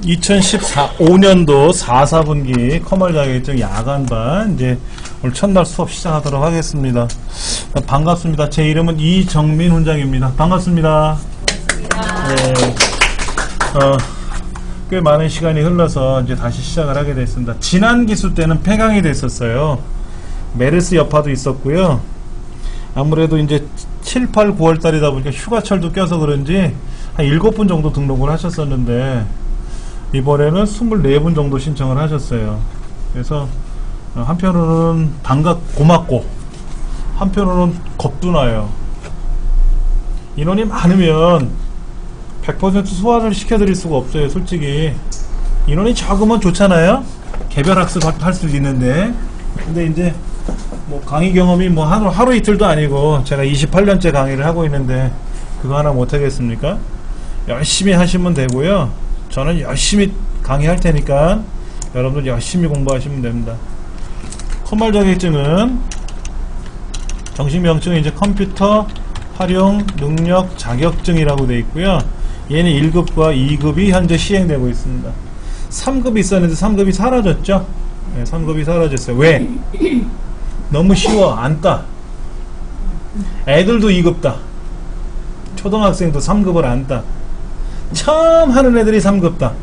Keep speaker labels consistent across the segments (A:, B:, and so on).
A: 2014-5년도 4분기 커멀 자격증 야간반 이제 오늘 첫날 수업 시작하도록 하겠습니다. 반갑습니다. 제 이름은 이정민 훈장입니다. 반갑습니다. 네. 꽤 많은 시간이 흘러서 이제 다시 시작을 하게 됐습니다. 지난 기수 때는 폐강이 됐었어요. 메르스 여파도 있었고요. 아무래도 이제 7, 8, 9월 달이다 보니까 휴가철도 껴서 그런지 한 7분 정도 등록을 하셨었는데 이번에는 24분 정도 신청을 하셨어요. 그래서 한편으로는 고맙고 한편으로는 겁도 나요. 인원이 많으면 100% 소화를 시켜드릴 수가 없어요. 솔직히 인원이 적으면 좋잖아요. 개별 학습 할 수도 있는데, 근데 이제 뭐 강의 경험이 뭐 하루 이틀도 아니고 제가 28년째 강의를 하고 있는데 그거 하나 못 하겠습니까? 열심히 하시면 되고요. 저는 열심히 강의할 테니까 여러분들 열심히 공부하시면 됩니다. 커멀 자격증은 정식 명칭은 이제 컴퓨터 활용 능력 자격증이라고 되어 있고요. 얘는 1급과 2급이 현재 시행되고 있습니다. 3급이 있었는데 3급이 사라졌죠? 네, 3급이 사라졌어요. 왜? 너무 쉬워. 안 따. 애들도 2급 따. 초등학생도 3급을 안 따. 처음 하는 애들이 3급 따.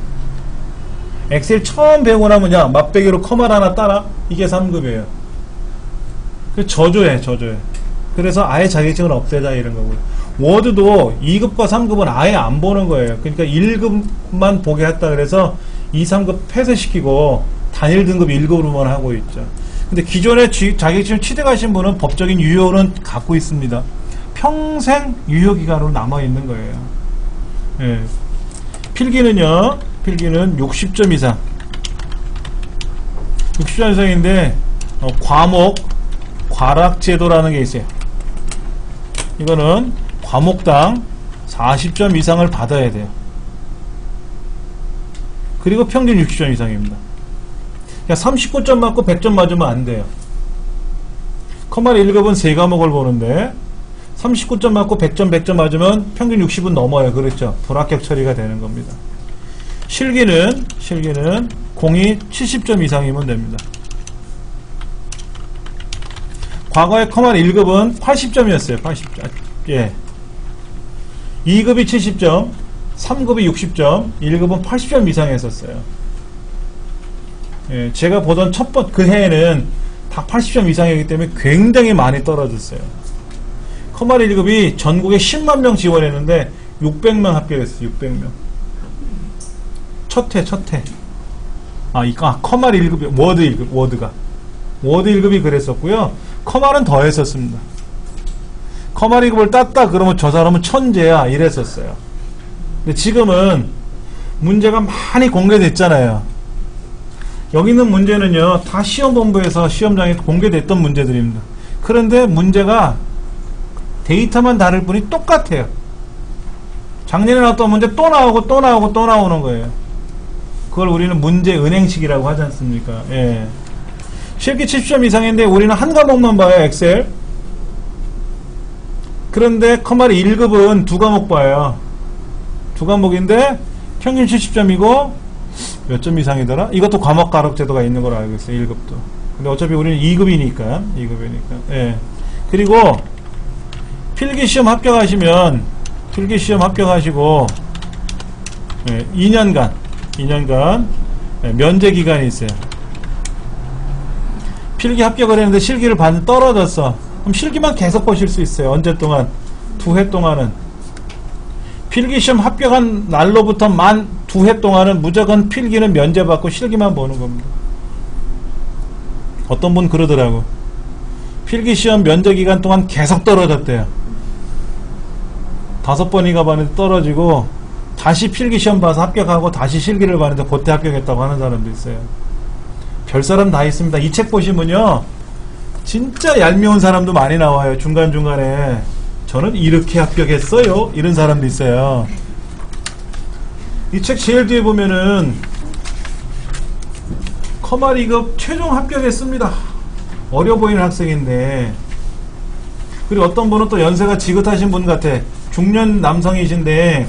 A: 엑셀 처음 배우고 나면 야 맛배기로 커멀 하나 따라. 이게 3급이에요. 저조해. 그래서 아예 자격증을 없애자 이런 거고요. 워드도 2급과 3급은 아예 안 보는 거예요. 그러니까 1급만 보게 했다 그래서 2, 3급 폐쇄시키고 단일 등급 1급으로만 하고 있죠. 근데 기존에 자격증을 취득하신 분은 법적인 유효는 갖고 있습니다. 평생 유효기간으로 남아있는 거예요. 예. 필기는요, 필기는 60점 이상. 60점 이상인데, 과목, 과락제도라는 게 있어요. 이거는 과목당 40점 이상을 받아야 돼요. 그리고 평균 60점 이상입니다. 그러니까 39점 맞고 100점 맞으면 안 돼요. 커멀 1급은 3과목을 보는데 39점 맞고 100점 맞으면 평균 60은 넘어요. 그렇죠? 불합격 처리가 되는 겁니다. 실기는 공이 70점 이상이면 됩니다. 과거에 커멀 1급은 80점이었어요. 80점. 예. 2급이 70점, 3급이 60점, 1급은 80점 이상 했었어요. 예, 제가 보던 그 해에는 다 80점 이상이기 때문에 굉장히 많이 떨어졌어요. 커멀 1급이 전국에 10만 명 지원했는데 600명 합격했어요. 600명. 첫 해. 커멀 1급이 워드 1급, 워드 1급이 그랬었고요. 커멀은 더 했었습니다. 커멀 1급을 땄다 그러면 저 사람은 천재야 이랬었어요. 근데 지금은 문제가 많이 공개됐잖아요. 여기 있는 문제는요 다 시험본부에서 시험장에 공개됐던 문제들입니다. 그런데 문제가 데이터만 다를 뿐이 똑같아요. 작년에 나왔던 문제 또 나오는 거예요. 그걸 우리는 문제 은행식이라고 하지 않습니까? 예. 실기 70점 이상인데 우리는 한 과목만 봐요. 엑셀. 그런데 커멀 1급은 2과목 봐요. 2과목인데 평균 70점이고 몇 점 이상이더라? 이것도 과목 가력 제도가 있는 걸로 알고 있어요. 1급도. 근데 어차피 우리는 2급이니까. 예. 그리고 필기시험 합격하시고 예, 2년간 예, 면제 기간이 있어요. 필기 합격을 했는데 실기를 반드시 떨어졌어. 그럼 실기만 계속 보실 수 있어요. 언제 동안? 2회 동안은. 필기시험 합격한 날로부터 만 2회 동안은 무조건 필기는 면제받고 실기만 보는 겁니다. 어떤 분 그러더라고. 필기시험 면제 기간 동안 계속 떨어졌대요. 5번인가 봤는데 떨어지고 다시 필기시험 봐서 합격하고 다시 실기를 봤는데 그때 합격했다고 하는 사람도 있어요. 별사람 다 있습니다. 이 책 보시면요 진짜 얄미운 사람도 많이 나와요. 중간중간에 저는 이렇게 합격했어요 이런 사람도 있어요. 이 책 제일 뒤에 보면은 커멀 2급 최종 합격했습니다. 어려 보이는 학생인데, 그리고 어떤 분은 또 연세가 지긋하신 분 같아. 중년 남성이신데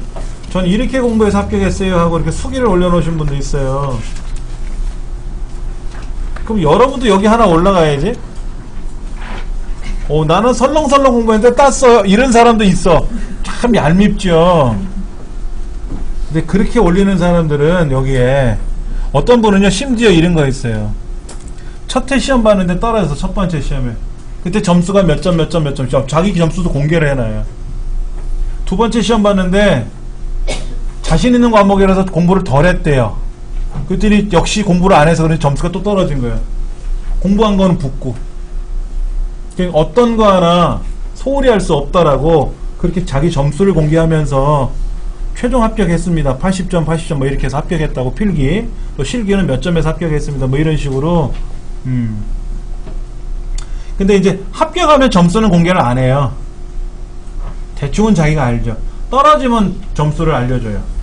A: 전 이렇게 공부해서 합격했어요 하고 이렇게 수기를 올려놓으신 분도 있어요. 그럼 여러분도 여기 하나 올라가야지. 나는 설렁설렁 공부했는데 땄어요. 이런 사람도 있어. 참 얄밉죠. 근데 그렇게 올리는 사람들은 여기에 어떤 분은요 심지어 이런 거 있어요. 첫 해 시험 봤는데 떨어져서 첫 번째 시험에 그때 점수가 몇 점 자기 점수도 공개를 해놔요. 두 번째 시험 봤는데 자신 있는 과목이라서 공부를 덜 했대요. 그랬더니 역시 공부를 안 해서 그런지 점수가 또 떨어진 거예요. 공부한 거는 붙고. 그러니까 어떤 거 하나 소홀히 할 수 없다라고 그렇게 자기 점수를 공개하면서 최종 합격했습니다. 80점, 80점 뭐 이렇게 해서 합격했다고 필기. 또 실기는 몇 점에서 합격했습니다. 뭐 이런 식으로. 근데 이제 합격하면 점수는 공개를 안 해요. 대충은 자기가 알죠. 떨어지면 점수를 알려줘요.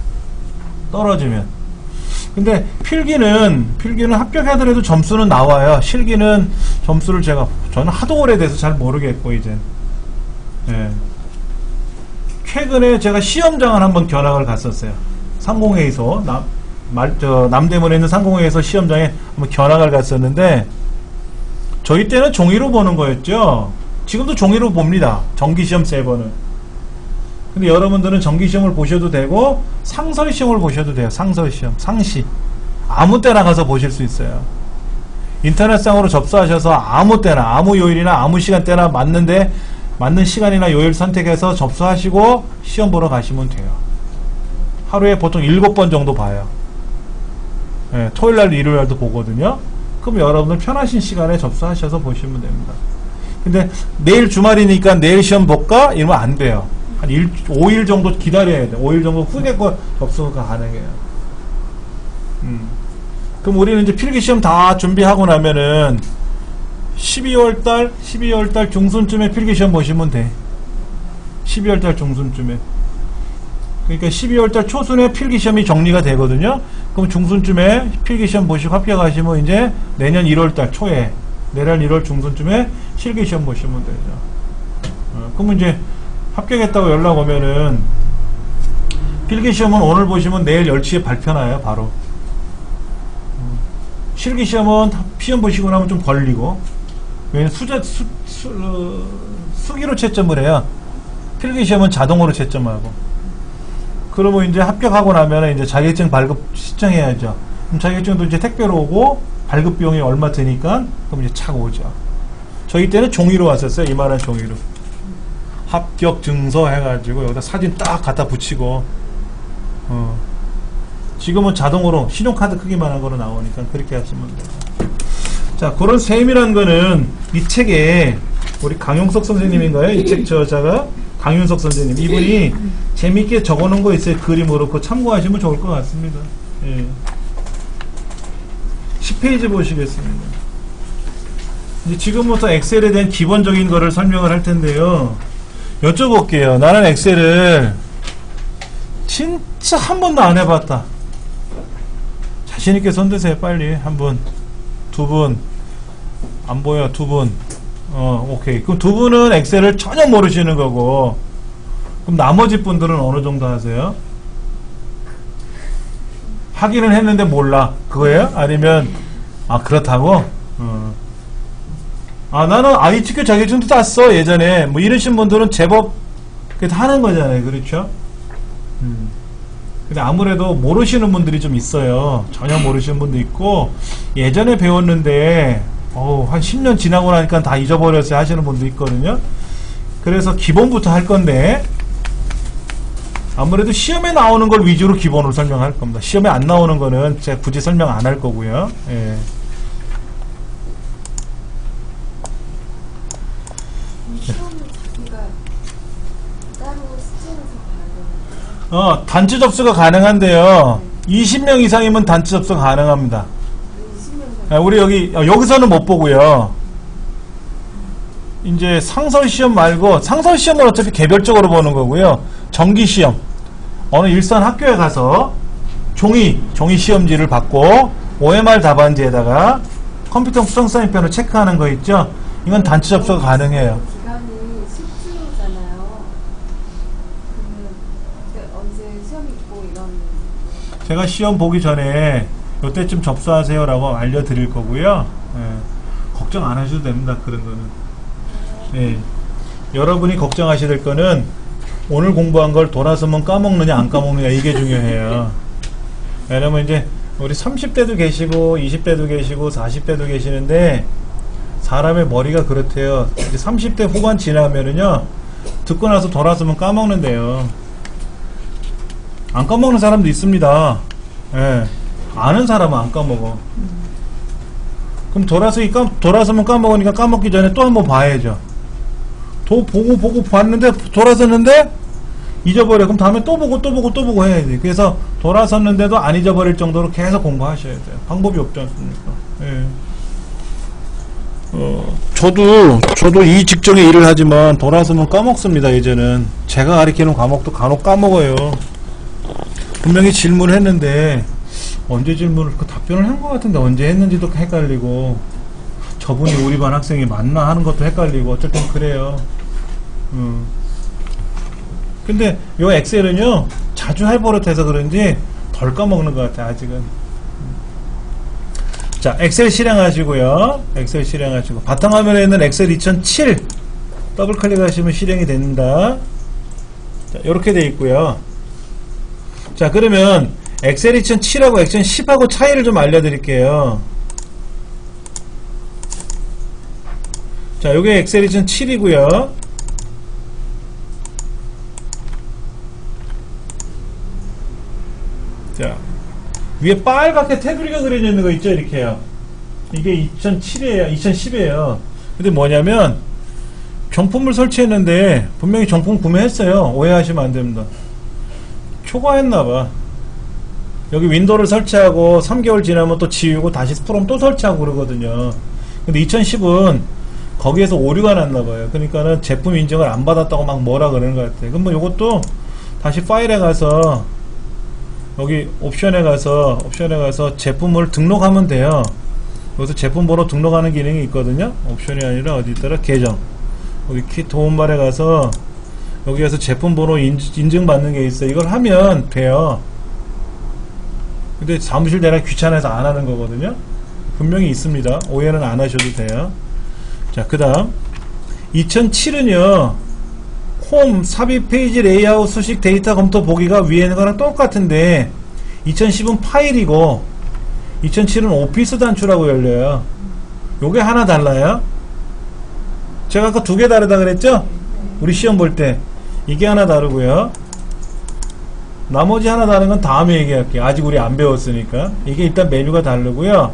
A: 떨어지면. 근데 필기는 합격하더라도 점수는 나와요. 실기는 점수를 저는 하도 오래돼서 잘 모르겠고 이제. 예. 최근에 제가 시험장을 한번 견학을 갔었어요. 상공회의소 남대문에 있는 상공회의소 시험장에 한번 견학을 갔었는데 저희 때는 종이로 보는 거였죠. 지금도 종이로 봅니다. 정기시험 3번은. 근데 여러분들은 정기시험을 보셔도 되고 상설시험을 보셔도 돼요. 상설시험, 상시 아무 때나 가서 보실 수 있어요. 인터넷상으로 접수하셔서 아무 때나 아무 요일이나 아무 시간대나 맞는 시간이나 요일 선택해서 접수하시고 시험 보러 가시면 돼요. 하루에 보통 7번 정도 봐요. 예, 토요일날 일요일날도 보거든요. 그럼 여러분들 편하신 시간에 접수하셔서 보시면 됩니다. 근데 내일 주말이니까 내일 시험 볼까? 이러면 안 돼요. 한 5일 정도 기다려야 돼요. 5일 정도 후에 거 접수가 가능해요. 그럼 우리는 이제 필기시험 다 준비하고 나면은 12월달 중순쯤에 필기시험 보시면 돼. 12월달 중순쯤에. 그러니까 12월달 초순에 필기시험이 정리가 되거든요. 그럼 중순쯤에 필기시험 보시고 합격하시면 이제 내년 1월달 초에, 내년 1월 중순쯤에 실기시험 보시면 되죠. 그러면 이제 합격했다고 연락 오면은 필기시험은 오늘 보시면 내일 10시에 발표나요, 바로. 실기시험은 시험 보시고 나면 좀 걸리고, 왜냐면 수기로 채점을 해요. 필기시험은 자동으로 채점하고. 그러면 이제 합격하고 나면 이제 자격증 발급 신청해야죠. 그럼 자격증도 이제 택배로 오고 발급 비용이 얼마 드니까 그럼 이제 차고 오죠. 저희 때는 종이로 왔었어요. 이만한 종이로. 합격 증서 해가지고 여기다 사진 딱 갖다 붙이고. 지금은 자동으로 신용카드 크기만한 거로 나오니까 그렇게 하시면 돼요. 자, 그런 세밀한 거는 이 책에 우리 강용석 선생님인가요? 이 책 저자가 강윤석 선생님. 이분이 재밌게 적어놓은 거 있어요. 그림으로. 그거 참고하시면 좋을 것 같습니다. 예. 10페이지 보시겠습니다. 이제 지금부터 엑셀에 대한 기본적인 거를 설명을 할 텐데요. 여쭤볼게요. 나는 엑셀을 진짜 한 번도 안 해봤다. 자신있게 손드세요. 빨리. 한 분, 두 분. 안 보여. 두 분. 오케이. 그럼 두 분은 엑셀을 전혀 모르시는 거고, 그럼 나머지 분들은 어느 정도 하세요? 하기는 했는데 몰라. 그거예요? 아니면, 그렇다고? 나는 ITQ 자격증도 땄어, 예전에. 뭐 이러신 분들은 제법, 하는 거잖아요. 그렇죠? 근데 아무래도 모르시는 분들이 좀 있어요. 전혀 모르시는 분도 있고, 예전에 배웠는데, 한 10년 지나고 나니까 다 잊어버렸어요 하시는 분도 있거든요. 그래서 기본부터 할 건데 아무래도 시험에 나오는 걸 위주로 기본으로 설명할 겁니다. 시험에 안 나오는 거는 제가 굳이 설명 안 할 거고요. 예.
B: 시험은 자기가 따로 스트레스 받는
A: 단체 접수가 가능한데요. 20명 이상이면 단체 접수가 가능합니다. 우리 여기서는 못 보고요. 이제 상설시험 말고, 상설시험은 어차피 개별적으로 보는 거고요. 정기시험. 어느 일선 학교에 가서 종이 시험지를 받고 OMR 답안지에다가 컴퓨터 수정사인편을 체크하는 거 있죠? 이건 단체 접수가 가능해요.
B: 기간이 10주잖아요. 그러면 언제 시험이
A: 제가 시험 보기 전에 이때쯤 접수하세요라고 알려드릴 거고요. 예, 걱정 안 하셔도 됩니다. 그런 거는. 예, 여러분이 걱정하셔야 될 거는 오늘 공부한 걸 돌아서면 까먹느냐 안 까먹느냐 이게 중요해요. 왜냐면 이제 우리 30대도 계시고 20대도 계시고 40대도 계시는데 사람의 머리가 그렇대요. 이제 30대 후반 지나면은요 듣고 나서 돌아서면 까먹는데요. 안 까먹는 사람도 있습니다. 예, 아는 사람은 안 까먹어. 그럼 돌아서면 까먹으니까 까먹기 전에 또 한번 봐야죠. 보고 봤는데 돌아섰는데 잊어버려. 그럼 다음에 또 보고 해야지. 그래서 돌아섰는데도 안 잊어버릴 정도로 계속 공부하셔야 돼요. 방법이 없지 않습니까? 예. 저도 이 직종의 일을 하지만 돌아서면 까먹습니다. 예전은 제가 가르치는 과목도 간혹 까먹어요. 분명히 질문을 했는데 언제 질문을 그 답변을 한 것 같은데 언제 했는지도 헷갈리고 저분이 우리 반 학생이 맞나 하는 것도 헷갈리고 어쨌든 그래요. 근데 요 엑셀은요 자주 해버릇해서 그런지 덜 까먹는 것 같아요. 아직은. 자, 엑셀 실행하시고요. 엑셀 실행하시고 바탕화면에 있는 엑셀 2007 더블 클릭하시면 실행이 됩니다. 자, 이렇게 돼 있고요. 자, 그러면 엑셀 2007하고 엑셀 10하고 차이를 좀 알려드릴게요. 자, 요게 엑셀 2007이고요. 자, 위에 빨갛게 테두리가 그려져 있는 거 있죠? 이렇게요. 이게 2007이에요. 2010이에요. 근데 뭐냐면 정품을 설치했는데 분명히 정품 구매했어요. 오해하시면 안 됩니다. 초과했나봐. 여기 윈도우를 설치하고 3개월 지나면 또 지우고 다시 프롬 또 설치하고 그러거든요. 근데 2010은 거기에서 오류가 났나봐요. 그러니까는 제품 인증을 안 받았다고 막 뭐라 그러는 것 같아요. 그럼 뭐 요것도 다시 파일에 가서 여기 옵션에 가서 제품을 등록하면 돼요. 여기서 제품 번호 등록하는 기능이 있거든요. 옵션이 아니라 어디 있더라? 계정. 여기 키 도움말에 가서 여기에서 제품 번호 인증 받는 게 있어요. 이걸 하면 돼요. 근데 사무실 내라 귀찮아서 안 하는 거거든요. 분명히 있습니다. 오해는 안 하셔도 돼요. 자, 그 다음 2007은요 홈, 삽입 페이지 레이아웃, 수식, 데이터 검토 보기가 위에 있는 거랑 똑같은데 2010은 파일이고 2007은 오피스 단추라고 열려요. 요게 하나 달라요. 제가 아까 두 개 다르다 그랬죠? 우리 시험 볼 때 이게 하나 다르고요. 나머지 하나 다른 건 다음에 얘기할게요. 아직 우리 안 배웠으니까. 이게 일단 메뉴가 다르고요.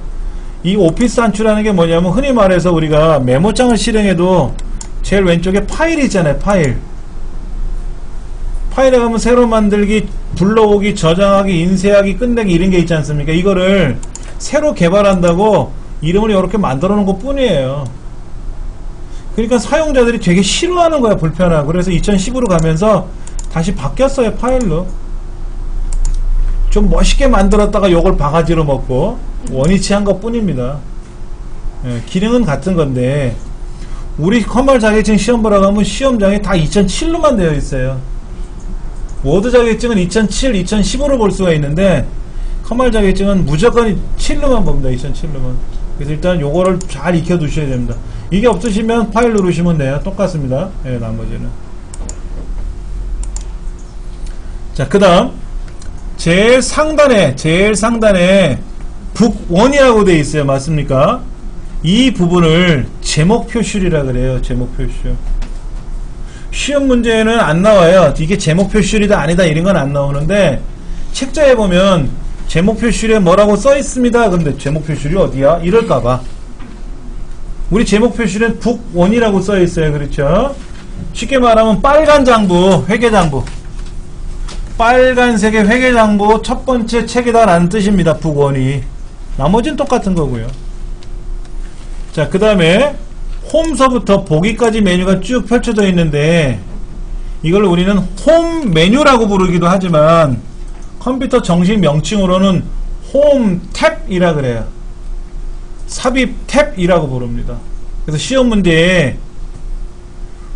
A: 이 오피스 단추라는 게 뭐냐면 흔히 말해서 우리가 메모장을 실행해도 제일 왼쪽에 파일이 있잖아요. 파일에 가면 새로 만들기, 불러오기, 저장하기, 인쇄하기, 끝내기 이런 게 있지 않습니까? 이거를 새로 개발한다고 이름을 이렇게 만들어 놓은 것 뿐이에요. 그러니까 사용자들이 되게 싫어하는 거야. 불편하고. 그래서 2010으로 가면서 다시 바뀌었어요. 파일로. 좀 멋있게 만들었다가 요걸 바가지로 먹고 원위치 한 것 뿐입니다. 예, 기능은 같은 건데 우리 컴활 자격증 시험 보러 가면 시험장에 다 2007로만 되어 있어요. 워드 자격증은 2007, 2010으로 볼 수가 있는데 컴활 자격증은 무조건 7로만 봅니다. 2007로만. 그래서 일단 요거를 잘 익혀 두셔야 됩니다. 이게 없으시면 파일 누르시면 돼요. 똑같습니다. 예, 나머지는. 자, 그 다음 제일 상단에 북1이라고 되어 있어요. 맞습니까? 이 부분을 제목 표시이라 그래요. 제목 표시. 시험 문제에는 안 나와요. 이게 제목 표시이다 아니다 이런 건 안 나오는데 책자에 보면 제목 표시에 뭐라고 써 있습니다. 근데 제목 표시이 어디야? 이럴까봐. 우리 제목 표시는 북1이라고 써 있어요. 그렇죠? 쉽게 말하면 빨간 장부, 회계장부. 빨간색의 회계장부 첫 번째 책이다 라는 뜻입니다. 북1이. 나머지는 똑같은 거고요. 자, 그 다음에 홈서부터 보기까지 메뉴가 쭉 펼쳐져 있는데 이걸 우리는 홈 메뉴라고 부르기도 하지만 컴퓨터 정식 명칭으로는 홈 탭이라 그래요. 삽입 탭이라고 부릅니다. 그래서 시험 문제에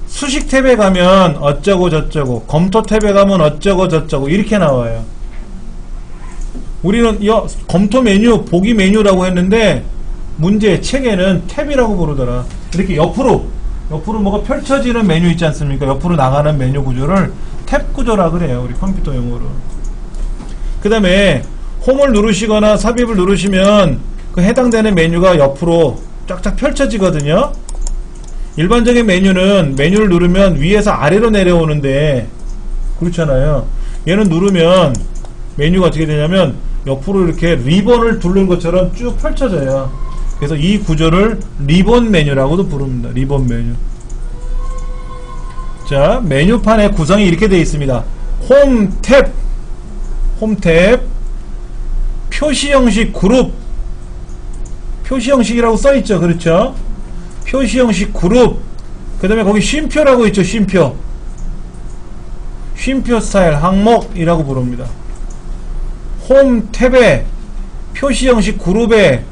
A: 수식 탭에 가면 어쩌고 저쩌고, 검토 탭에 가면 어쩌고 저쩌고 이렇게 나와요. 우리는 검토 메뉴, 보기 메뉴라고 했는데 문제 책에는 탭이라고 부르더라. 이렇게 옆으로 뭐가 펼쳐지는 메뉴 있지 않습니까? 옆으로 나가는 메뉴 구조를 탭 구조라 그래요. 우리 컴퓨터 용어로. 그 다음에 홈을 누르시거나 삽입을 누르시면 그 해당되는 메뉴가 옆으로 쫙쫙 펼쳐지거든요. 일반적인 메뉴는 메뉴를 누르면 위에서 아래로 내려오는데 그렇잖아요. 얘는 누르면 메뉴가 어떻게 되냐면 옆으로 이렇게 리본을 두른 것처럼 쭉 펼쳐져요. 그래서 이 구조를 리본 메뉴라고도 부릅니다. 리본 메뉴. 자, 메뉴판의 구성이 이렇게 되어 있습니다. 홈 탭, 표시 형식 그룹, 표시 형식이라고 써있죠. 그렇죠? 표시 형식 그룹, 그 다음에 거기 쉼표라고 있죠. 쉼표 스타일 항목이라고 부릅니다. 홈 탭에 표시 형식 그룹에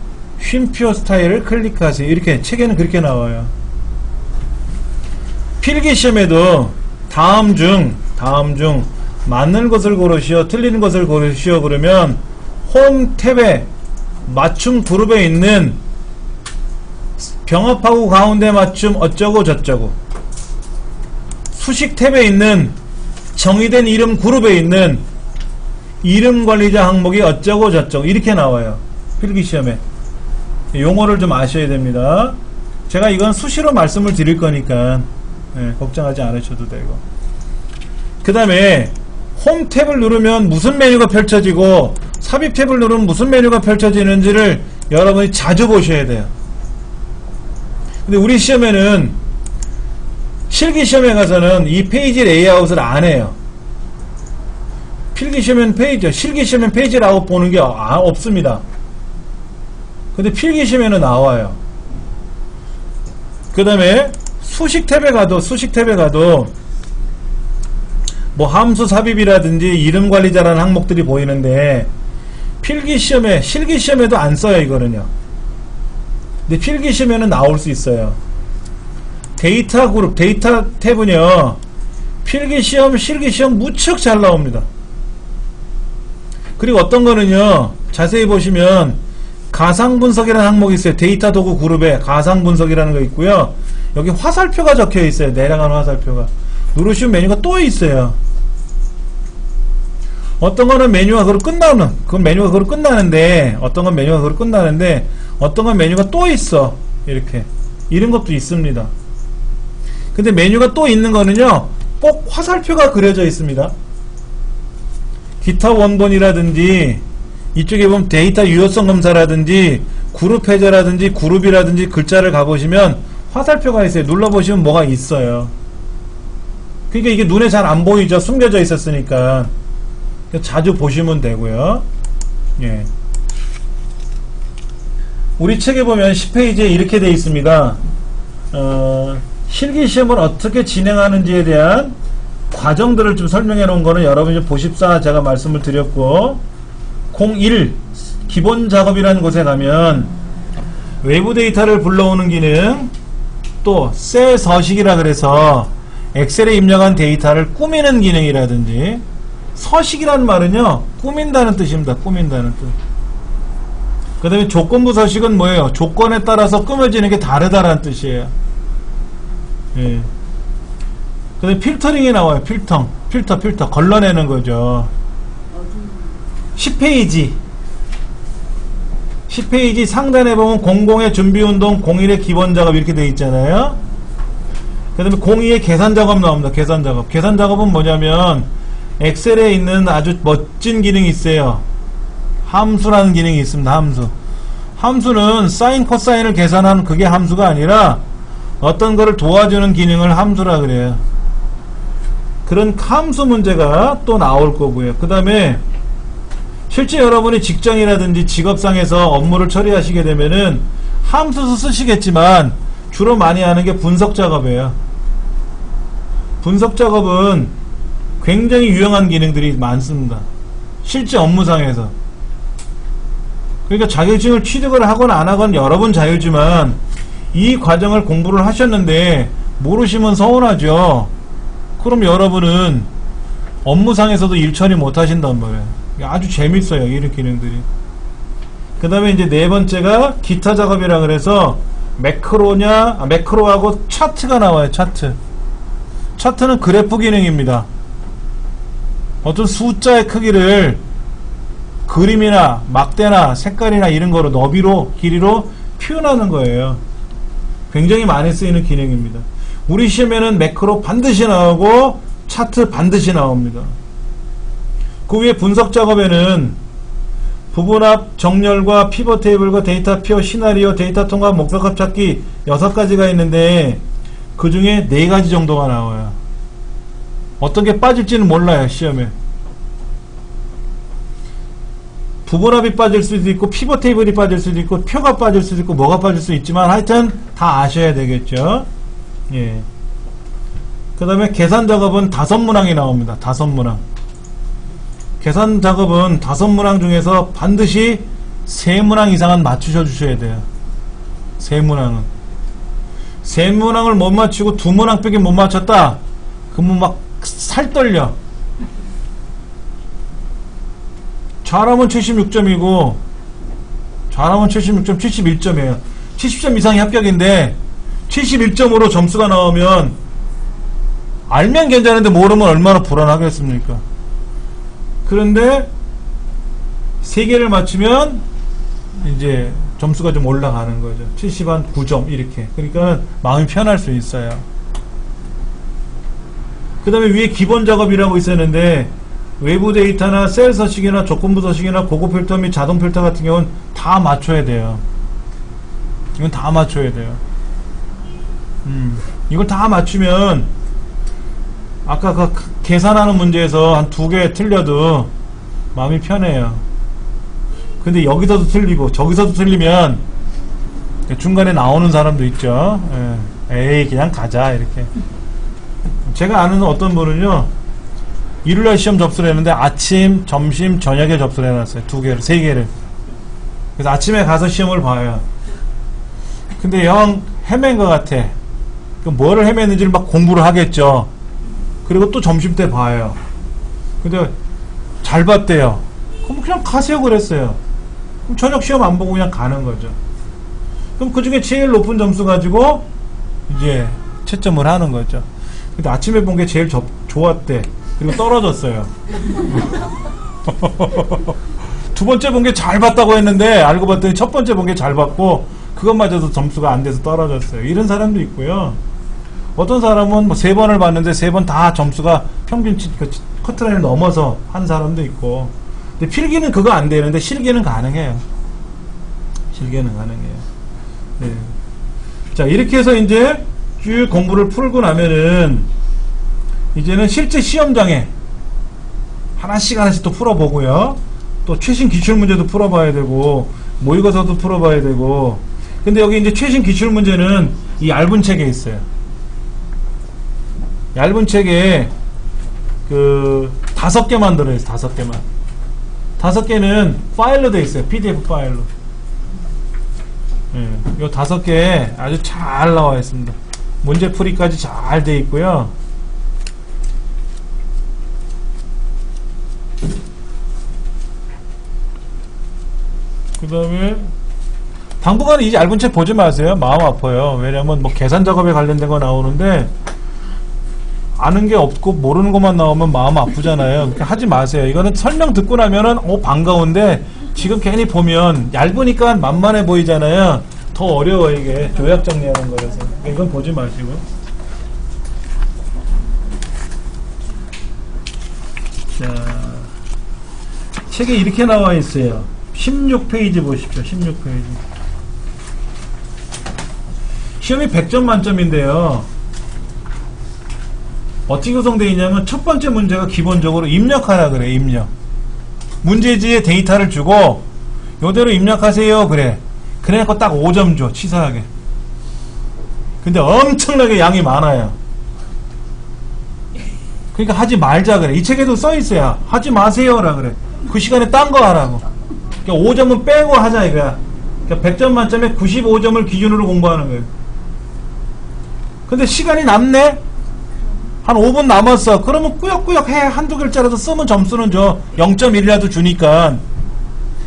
A: 쉼표 스타일을 클릭하세요. 이렇게 책에는 그렇게 나와요. 필기시험에도 다음 중 맞는 것을 고르시오, 틀리는 것을 고르시오 그러면 홈 탭에 맞춤 그룹에 있는 병합하고 가운데 맞춤 어쩌고 저쩌고, 수식 탭에 있는 정의된 이름 그룹에 있는 이름 관리자 항목이 어쩌고 저쩌고 이렇게 나와요. 필기시험에. 용어를 좀 아셔야 됩니다. 제가 이건 수시로 말씀을 드릴 거니까 걱정하지 않으셔도 되고. 그 다음에 홈 탭을 누르면 무슨 메뉴가 펼쳐지고 삽입 탭을 누르면 무슨 메뉴가 펼쳐지는지를 여러분이 자주 보셔야 돼요. 근데 우리 시험에는, 실기시험에 가서는 이 페이지 레이아웃을 안 해요. 필기시험엔 페이지, 실기시험엔 페이지 레이아웃 보는 게 없습니다. 근데 필기시험에는 나와요. 그 다음에 수식 탭에 가도 뭐 함수 삽입이라든지 이름 관리자라는 항목들이 보이는데 필기시험에, 실기시험에도 안 써요. 이거는요. 근데 필기시험에는 나올 수 있어요. 데이터 그룹, 데이터 탭은요 필기시험, 실기시험 무척 잘 나옵니다. 그리고 어떤 거는요 자세히 보시면 가상분석이라는 항목이 있어요. 데이터 도구 그룹에 가상분석이라는 거 있고요. 여기 화살표가 적혀 있어요. 내려가는 화살표가. 누르시면 메뉴가 또 있어요. 어떤 거는 메뉴가 그걸 끝나는데, 어떤 건 메뉴가 그걸 끝나는데, 어떤 건 메뉴가 또 있어. 이렇게. 이런 것도 있습니다. 근데 메뉴가 또 있는 거는요, 꼭 화살표가 그려져 있습니다. 기타 원본이라든지, 이쪽에 보면 데이터 유효성 검사라든지, 그룹 해제라든지, 그룹이라든지 글자를 가보시면 화살표가 있어요. 눌러보시면 뭐가 있어요. 그러니까 이게 눈에 잘 안 보이죠. 숨겨져 있었으니까. 자주 보시면 되고요. 예. 우리 책에 보면 10페이지에 이렇게 되어 있습니다. 실기시험을 어떻게 진행하는지에 대한 과정들을 좀 설명해 놓은 거는 여러분이 좀 보십사 제가 말씀을 드렸고, 01 기본 작업이라는 곳에 가면 외부 데이터를 불러오는 기능, 또 셀 서식이라 그래서 엑셀에 입력한 데이터를 꾸미는 기능이라든지, 서식이라는 말은요 꾸민다는 뜻입니다. 꾸민다는 뜻. 그 다음에 조건부 서식은 뭐예요? 조건에 따라서 꾸며지는 게 다르다라는 뜻이에요. 예. 그 다음에 필터링이 나와요. 필터 걸러내는 거죠. 10페이지 상단에 보면 00의 준비운동, 01의 기본작업 이렇게 되어 있잖아요. 그 다음에 02의 계산작업 나옵니다. 계산작업은 뭐냐면 엑셀에 있는 아주 멋진 기능이 있어요. 함수라는 기능이 있습니다. 함수는 사인 코사인을 계산하는 그게 함수가 아니라 어떤 거를 도와주는 기능을 함수라 그래요. 그런 함수 문제가 또 나올 거고요. 그 다음에 실제 여러분이 직장이라든지 직업상에서 업무를 처리하시게 되면은 함수도 쓰시겠지만 주로 많이 하는 게 분석 작업이에요. 분석 작업은 굉장히 유용한 기능들이 많습니다. 실제 업무상에서. 그러니까 자격증을 취득을 하건 안 하건 여러분 자유지만 이 과정을 공부를 하셨는데 모르시면 서운하죠. 그럼 여러분은 업무상에서도 일 처리 못 하신단 말이에요. 아주 재밌어요, 이런 기능들이. 그 다음에 이제 네 번째가 기타 작업이라 그래서 매크로하고 차트가 나와요. 차트는 그래프 기능입니다. 어떤 숫자의 크기를 그림이나 막대나 색깔이나 이런 거로 너비로 길이로 표현하는 거예요. 굉장히 많이 쓰이는 기능입니다. 우리 시험에는 매크로 반드시 나오고 차트 반드시 나옵니다. 그 위에 분석 작업에는 부분합, 정렬과 피벗 테이블과 데이터 표, 시나리오, 데이터 통합, 목표값 찾기 6가지가 있는데 그 중에 4가지 정도가 나와요. 어떤 게 빠질지는 몰라요, 시험에. 부분합이 빠질 수도 있고 피벗 테이블이 빠질 수도 있고 표가 빠질 수도 있고 뭐가 빠질 수 있지만 하여튼 다 아셔야 되겠죠. 예. 그 다음에 계산 작업은 5문항이 나옵니다. 5문항. 계산 작업은 5문항 중에서 반드시 3문항 이상은 맞추셔 주셔야 돼요. 3문항은. 3문항을 못 맞추고 2문항 빼기 못 맞췄다? 그러면 막 살 떨려. 잘하면 76점이고 잘하면 76점, 71점이에요. 70점 이상이 합격인데 71점으로 점수가 나오면 알면 괜찮은데 모르면 얼마나 불안하겠습니까? 그런데 3개를 맞추면 이제 점수가 좀 올라가는 거죠. 70한 9점 이렇게. 그러니까 마음이 편할 수 있어요. 그 다음에 위에 기본 작업이라고 있었는데 외부 데이터나 셀 서식이나 조건부 서식이나 고급 필터 및 자동 필터 같은 경우는 다 맞춰야 돼요. 이건 다 맞춰야 돼요. 이걸 다 맞추면 아까 그 계산하는 문제에서 한 2개 틀려도 마음이 편해요. 근데 여기서도 틀리고 저기서도 틀리면 중간에 나오는 사람도 있죠. 에이 그냥 가자 이렇게. 제가 아는 어떤 분은요 일요일날 시험 접수를 했는데 아침, 점심, 저녁에 접수를 해놨어요. 2개를, 3개를. 그래서 아침에 가서 시험을 봐요. 근데 영 헤맨 것 같아. 뭐를 헤맸는지를 막 공부를 하겠죠. 그리고 또 점심 때 봐요. 근데 잘 봤대요. 그럼 그냥 가세요 그랬어요. 그럼 저녁 시험 안 보고 그냥 가는 거죠. 그럼 그 중에 제일 높은 점수 가지고 이제 채점을 하는 거죠. 근데 아침에 본 게 제일 좋았대. 그리고 떨어졌어요. 두 번째 본 게 잘 봤다고 했는데 알고 봤더니 첫 번째 본 게 잘 봤고 그것마저도 점수가 안 돼서 떨어졌어요. 이런 사람도 있고요. 어떤 사람은 뭐 3번을 봤는데 3번 다 점수가 평균 커트라인을 넘어서 한 사람도 있고. 근데 필기는 그거 안 되는데 실기는 가능해요. 실기는 가능해요. 네. 자, 이렇게 해서 이제 쭉 공부를 풀고 나면은 이제는 실제 시험장에 하나씩 또 풀어보고요. 또 최신 기출문제도 풀어봐야 되고 모의고사도 풀어봐야 되고. 근데 여기 이제 최신 기출문제는 이 얇은 책에 있어요. 얇은 책에 그 5개만 들어있어요. 5개만. 5개는 파일로 되어 있어요. PDF 파일로. 예, 요 5개 아주 잘 나와 있습니다. 문제풀이까지 잘 되어 있고요. 그 다음에 당분간 이 얇은 책 보지 마세요. 마음 아파요. 왜냐면 뭐 계산 작업에 관련된 거 나오는데 아는 게 없고 모르는 것만 나오면 마음 아프잖아요. 그러니까 하지 마세요. 이거는 설명 듣고 나면은 반가운데 지금 괜히 보면 얇으니까 만만해 보이잖아요. 더 어려워 이게 조약 정리하는 거라서. 이건 보지 마시고. 자, 책에 이렇게 나와 있어요. 16페이지 보십시오. 16페이지. 시험이 100점 만점인데요. 어떻게 구성되어 있냐면 첫 번째 문제가 기본적으로 입력하라 그래. 입력. 문제지에 데이터를 주고 요대로 입력하세요 그래. 그래갖고 딱 5점 줘. 치사하게. 근데 엄청나게 양이 많아요. 그러니까 하지 말자 그래. 이 책에도 써있어요. 하지 마세요라 그래. 그 시간에 딴 거 하라고. 그러니까 5점은 빼고 하자 이거야. 그러니까 100점 만점에 95점을 기준으로 공부하는 거예요. 근데 시간이 남네? 한 5분 남았어. 그러면 꾸역꾸역 해. 한두 글자라도 쓰면 점수는 줘. 0.1이라도 주니까.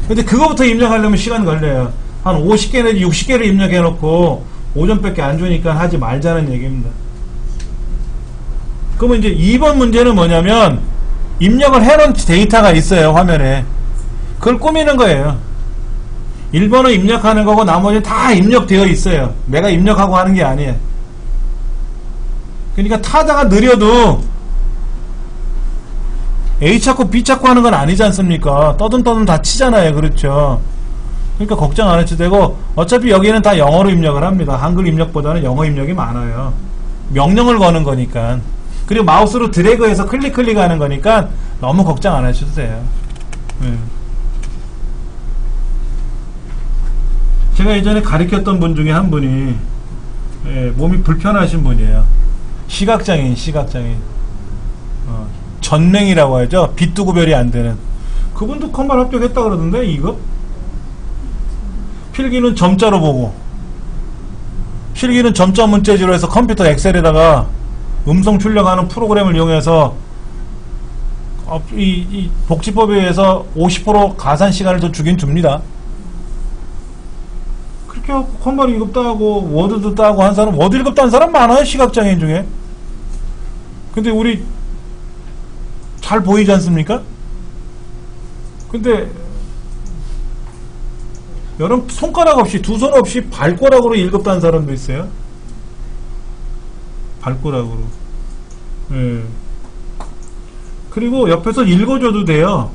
A: 근데 그거부터 입력하려면 시간 걸려요. 한 50개 내지 60개를 입력해놓고 5점밖에 안 주니까 하지 말자는 얘기입니다. 그러면 이제 2번 문제는 뭐냐면 입력을 해놓은 데이터가 있어요. 화면에. 그걸 꾸미는 거예요. 1번은 입력하는 거고 나머지는 다 입력되어 있어요. 내가 입력하고 하는 게 아니에요. 그러니까 타자가 느려도 A 찾고 B 찾고 하는 건 아니지 않습니까? 떠듬떠듬 다 치잖아요. 그렇죠? 그러니까 걱정 안 해도 되고 어차피 여기는 다 영어로 입력을 합니다. 한글 입력보다는 영어 입력이 많아요. 명령을 거는 거니까. 그리고 마우스로 드래그해서 클릭하는 거니까 너무 걱정 안 하셔도 돼요. 제가 예전에 가르쳤던 분 중에 한 분이 몸이 불편하신 분이에요. 시각장애인. 전맹이라고 하죠. 빛도 구별이 안 되는. 그분도 컴발 합격했다 그러던데 이거? 필기는 점자로 보고 필기는 점자 문자지로 해서 컴퓨터 엑셀에다가 음성 출력하는 프로그램을 이용해서 이 복지법에 의해서 50% 가산 시간을 더 주긴 줍니다. 그렇게 하고 컴발 2급 따고 워드도 따고 한 사람, 워드 1급 딴 사람 많아요. 시각장애인 중에. 근데 우리 잘 보이지 않습니까? 근데 여러분 손가락 없이 두 손 없이 발가락으로 1급 딴 사람도 있어요. 발가락으로. 예. 그리고 옆에서 읽어줘도 돼요.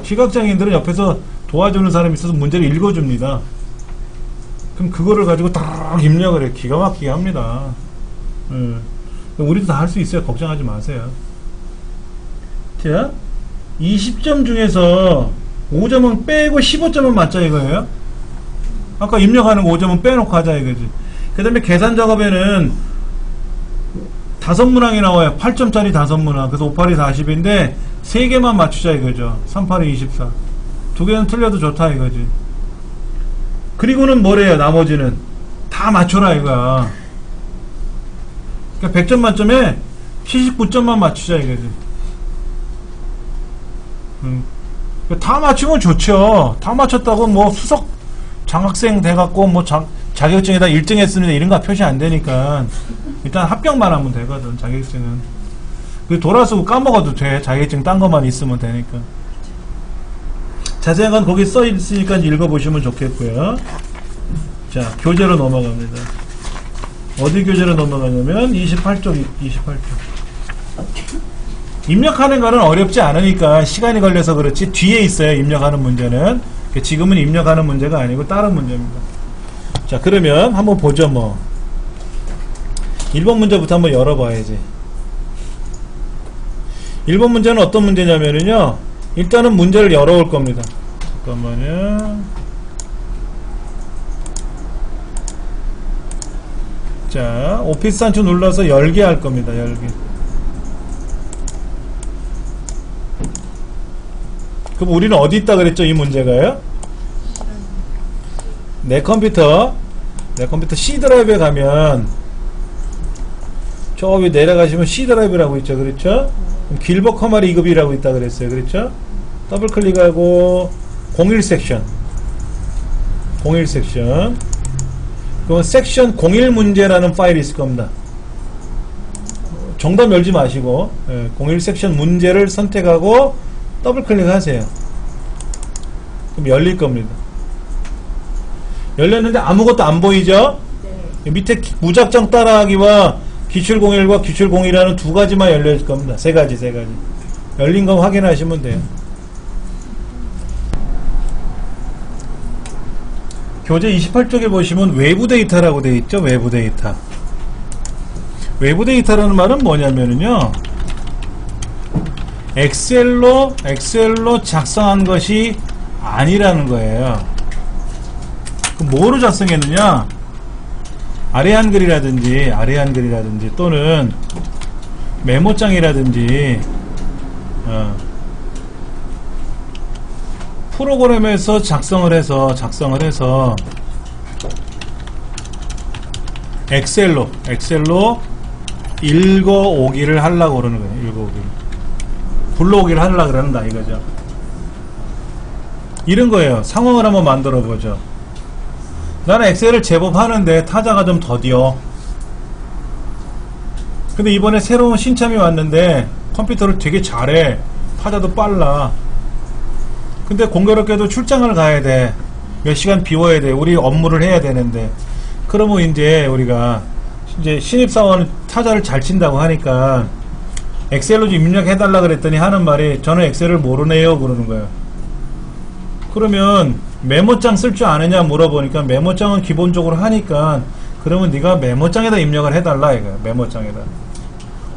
A: 시각장애인들은 옆에서 도와주는 사람이 있어서 문제를 읽어줍니다. 그럼 그거를 가지고 딱 입력을 해. 기가 막히게 합니다. 우리도 다 할 수 있어요. 걱정하지 마세요. 자, 20점 중에서 5점은 빼고 15점은 맞자 이거예요. 아까 입력하는 거 5점은 빼놓고 하자 이거지. 그 다음에 계산 작업에는 5문항이 나와요. 8점짜리 5문항. 그래서 5, 8이 40인데 3개만 맞추자 이거죠. 3, 8이 24. 2개는 틀려도 좋다 이거지. 그리고는 뭐래요? 나머지는 다 맞춰라 이거야. 그러니까 100점 만점에 79점만 맞추자 이거지. 다 맞추면 좋죠. 다 맞췄다고 뭐 수석 장학생 돼갖고 뭐 자격증에다 1등 했습니다 이런 거 표시 안 되니까 일단 합격만 하면 되거든. 자격증은 그 돌아서고 까먹어도 돼. 자격증 딴 것만 있으면 되니까. 자세한 건 거기 써 있으니까 읽어보시면 좋겠고요. 자, 교재로 넘어갑니다. 어디 교재로 넘어가냐면 28쪽. 입력하는 거는 어렵지 않으니까 시간이 걸려서 그렇지 뒤에 있어요. 입력하는 문제는. 지금은 입력하는 문제가 아니고 다른 문제입니다. 자, 그러면 한번 보죠. 뭐 1번 문제부터 한번 열어봐야지. 1번 문제는 어떤 문제냐면요, 일단은 문제를 열어올 겁니다. 잠깐만요. 자, 오피스 단추 눌러서 열게 할 겁니다. 열게. 그럼 우리는 어디 있다 그랬죠? 이 문제가요? 내 컴퓨터 C 드라이브에 가면 저 위 내려가시면 C 드라이브라고 있죠. 그렇죠? 그럼 길버 커마리 2급이라고 있다 그랬어요. 그렇죠? 더블 클릭하고 01 섹션. 그럼 섹션 01 문제라는 파일이 있을 겁니다. 정답 열지 마시고 01 섹션 문제를 선택하고 더블 클릭하세요. 그럼 열릴 겁니다. 열렸는데 아무것도 안 보이죠? 네. 밑에 무작정 따라하기와 기출 01과 기출 02라는 두 가지만 열려있을 겁니다. 세 가지. 열린 거 확인하시면 돼요. 교재 28쪽에 보시면 외부 데이터라고 되어 있죠. 외부 데이터. 외부 데이터라는 말은 뭐냐면요, 엑셀로 작성한 것이 아니라는 거예요. 그럼 뭐로 작성했느냐? 아래 한글이라든지 또는 메모장이라든지 프로그램에서 작성을 해서 엑셀로 읽어오기를 하려고 그러는 거예요. 읽어오기를. 불러오기를 하려고 그런다 이거죠. 이런 거예요. 상황을 한번 만들어 보죠. 나는 엑셀을 제법 하는데 타자가 좀 더디어. 근데 이번에 새로운 신참이 왔는데 컴퓨터를 되게 잘해. 타자도 빨라. 근데 공교롭게도 출장을 가야 돼. 몇 시간 비워야 돼. 우리 업무를 해야 되는데. 그러면 이제 우리가 이제 신입사원 타자를 잘 친다고 하니까 엑셀로 좀 입력해달라 그랬더니 하는 말이 저는 엑셀을 모르네요 그러는 거예요. 그러면 메모장 쓸 줄 아느냐 물어보니까 메모장은 기본적으로 하니까 그러면 네가 메모장에다 입력을 해달라 이거야. 메모장에다.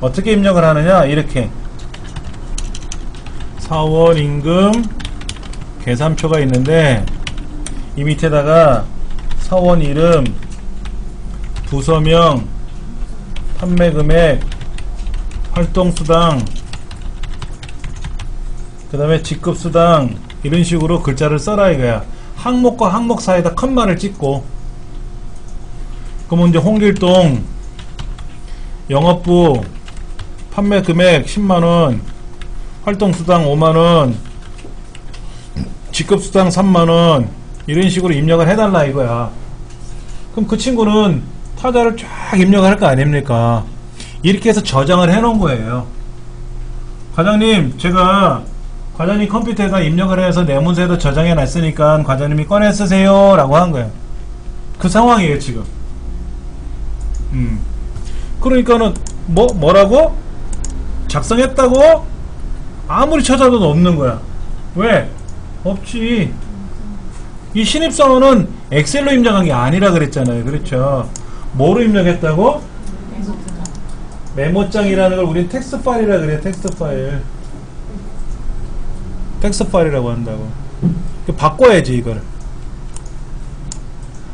A: 어떻게 입력을 하느냐 이렇게 사원 임금 계산표가 있는데 이 밑에다가 사원 이름 부서명 판매금액 활동수당 그 다음에 직급수당 이런 식으로 글자를 써라 이거야. 항목과 항목 사이에다 컴마를 찍고 그러면 이제 홍길동 영업부 판매금액 10만원 활동수당 5만원 직급수당 3만원 이런 식으로 입력을 해달라 이거야. 그럼 그 친구는 타자를 쫙 입력할 거 아닙니까? 이렇게 해서 저장을 해 놓은 거예요. 과장님 제가 과장님 컴퓨터에다 입력을 해서 내 문서에다 저장해 놨으니까 과장님이 꺼내 쓰세요 라고 한 거예요. 그 상황이에요 지금. 그러니까는 뭐라고? 작성했다고? 아무리 찾아도 없는 거야. 왜? 없지. 이 신입사원은 엑셀로 입력한 게 아니라 그랬잖아요. 그렇죠. 뭐로 입력했다고? 메모장이라는 걸 우린 텍스트 파일이라 그래요. 텍스트 파일. 텍스트 파일이라고 한다고. 바꿔야지 이걸.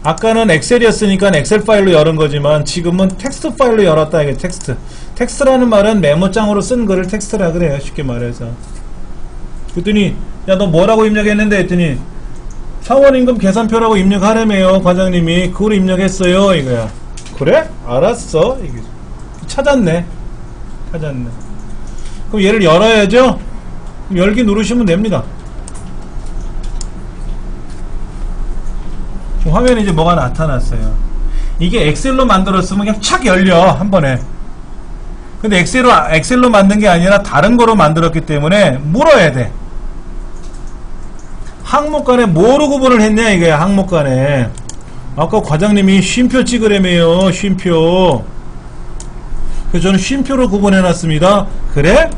A: 아까는 엑셀이었으니까 엑셀 파일로 열은 거지만 지금은 텍스트 파일로 열었다 이게 텍스트. 텍스트라는 말은 메모장으로 쓴 거를 텍스트라 그래요. 쉽게 말해서. 그랬더니 야 너 뭐라고 입력했는데 했더니 사원임금 계산표라고 입력하라며요. 과장님이 그걸 입력했어요 이거야. 그래? 알았어. 이게 찾았네. 그럼 얘를 열어야죠. 열기 누르시면 됩니다. 지금 화면에 이제 뭐가 나타났어요. 이게 엑셀로 만들었으면 그냥 착 열려 한 번에. 근데 엑셀로 만든 게 아니라 다른 거로 만들었기 때문에 물어야 돼. 항목 간에 뭐로 구분을 했냐 이거야. 항목 간에 아까 과장님이 쉼표 찍으라며요. 쉼표. 그래서 저는 쉼표로 구분해 놨습니다. 그래?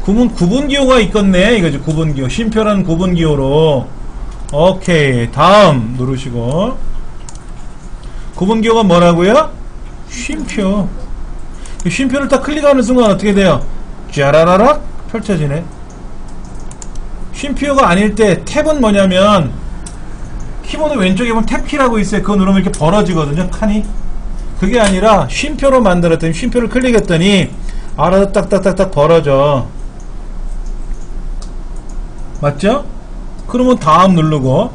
A: 구분기호가 있겠네 이거지. 구분기호. 쉼표라는 구분기호로. 오케이. 다음 누르시고. 구분기호가 뭐라고요? 쉼표. 쉼표를 딱 클릭하는 순간 어떻게 돼요? 짜라라락 펼쳐지네. 쉼표가 아닐 때 탭은 뭐냐면 키보드 왼쪽에 보면 탭키라고 있어요. 그거 누르면 이렇게 벌어지거든요. 칸이. 그게 아니라 쉼표로 만들었더니 쉼표를 클릭했더니 알아서 딱딱딱딱 벌어져. 맞죠? 그러면 다음 누르고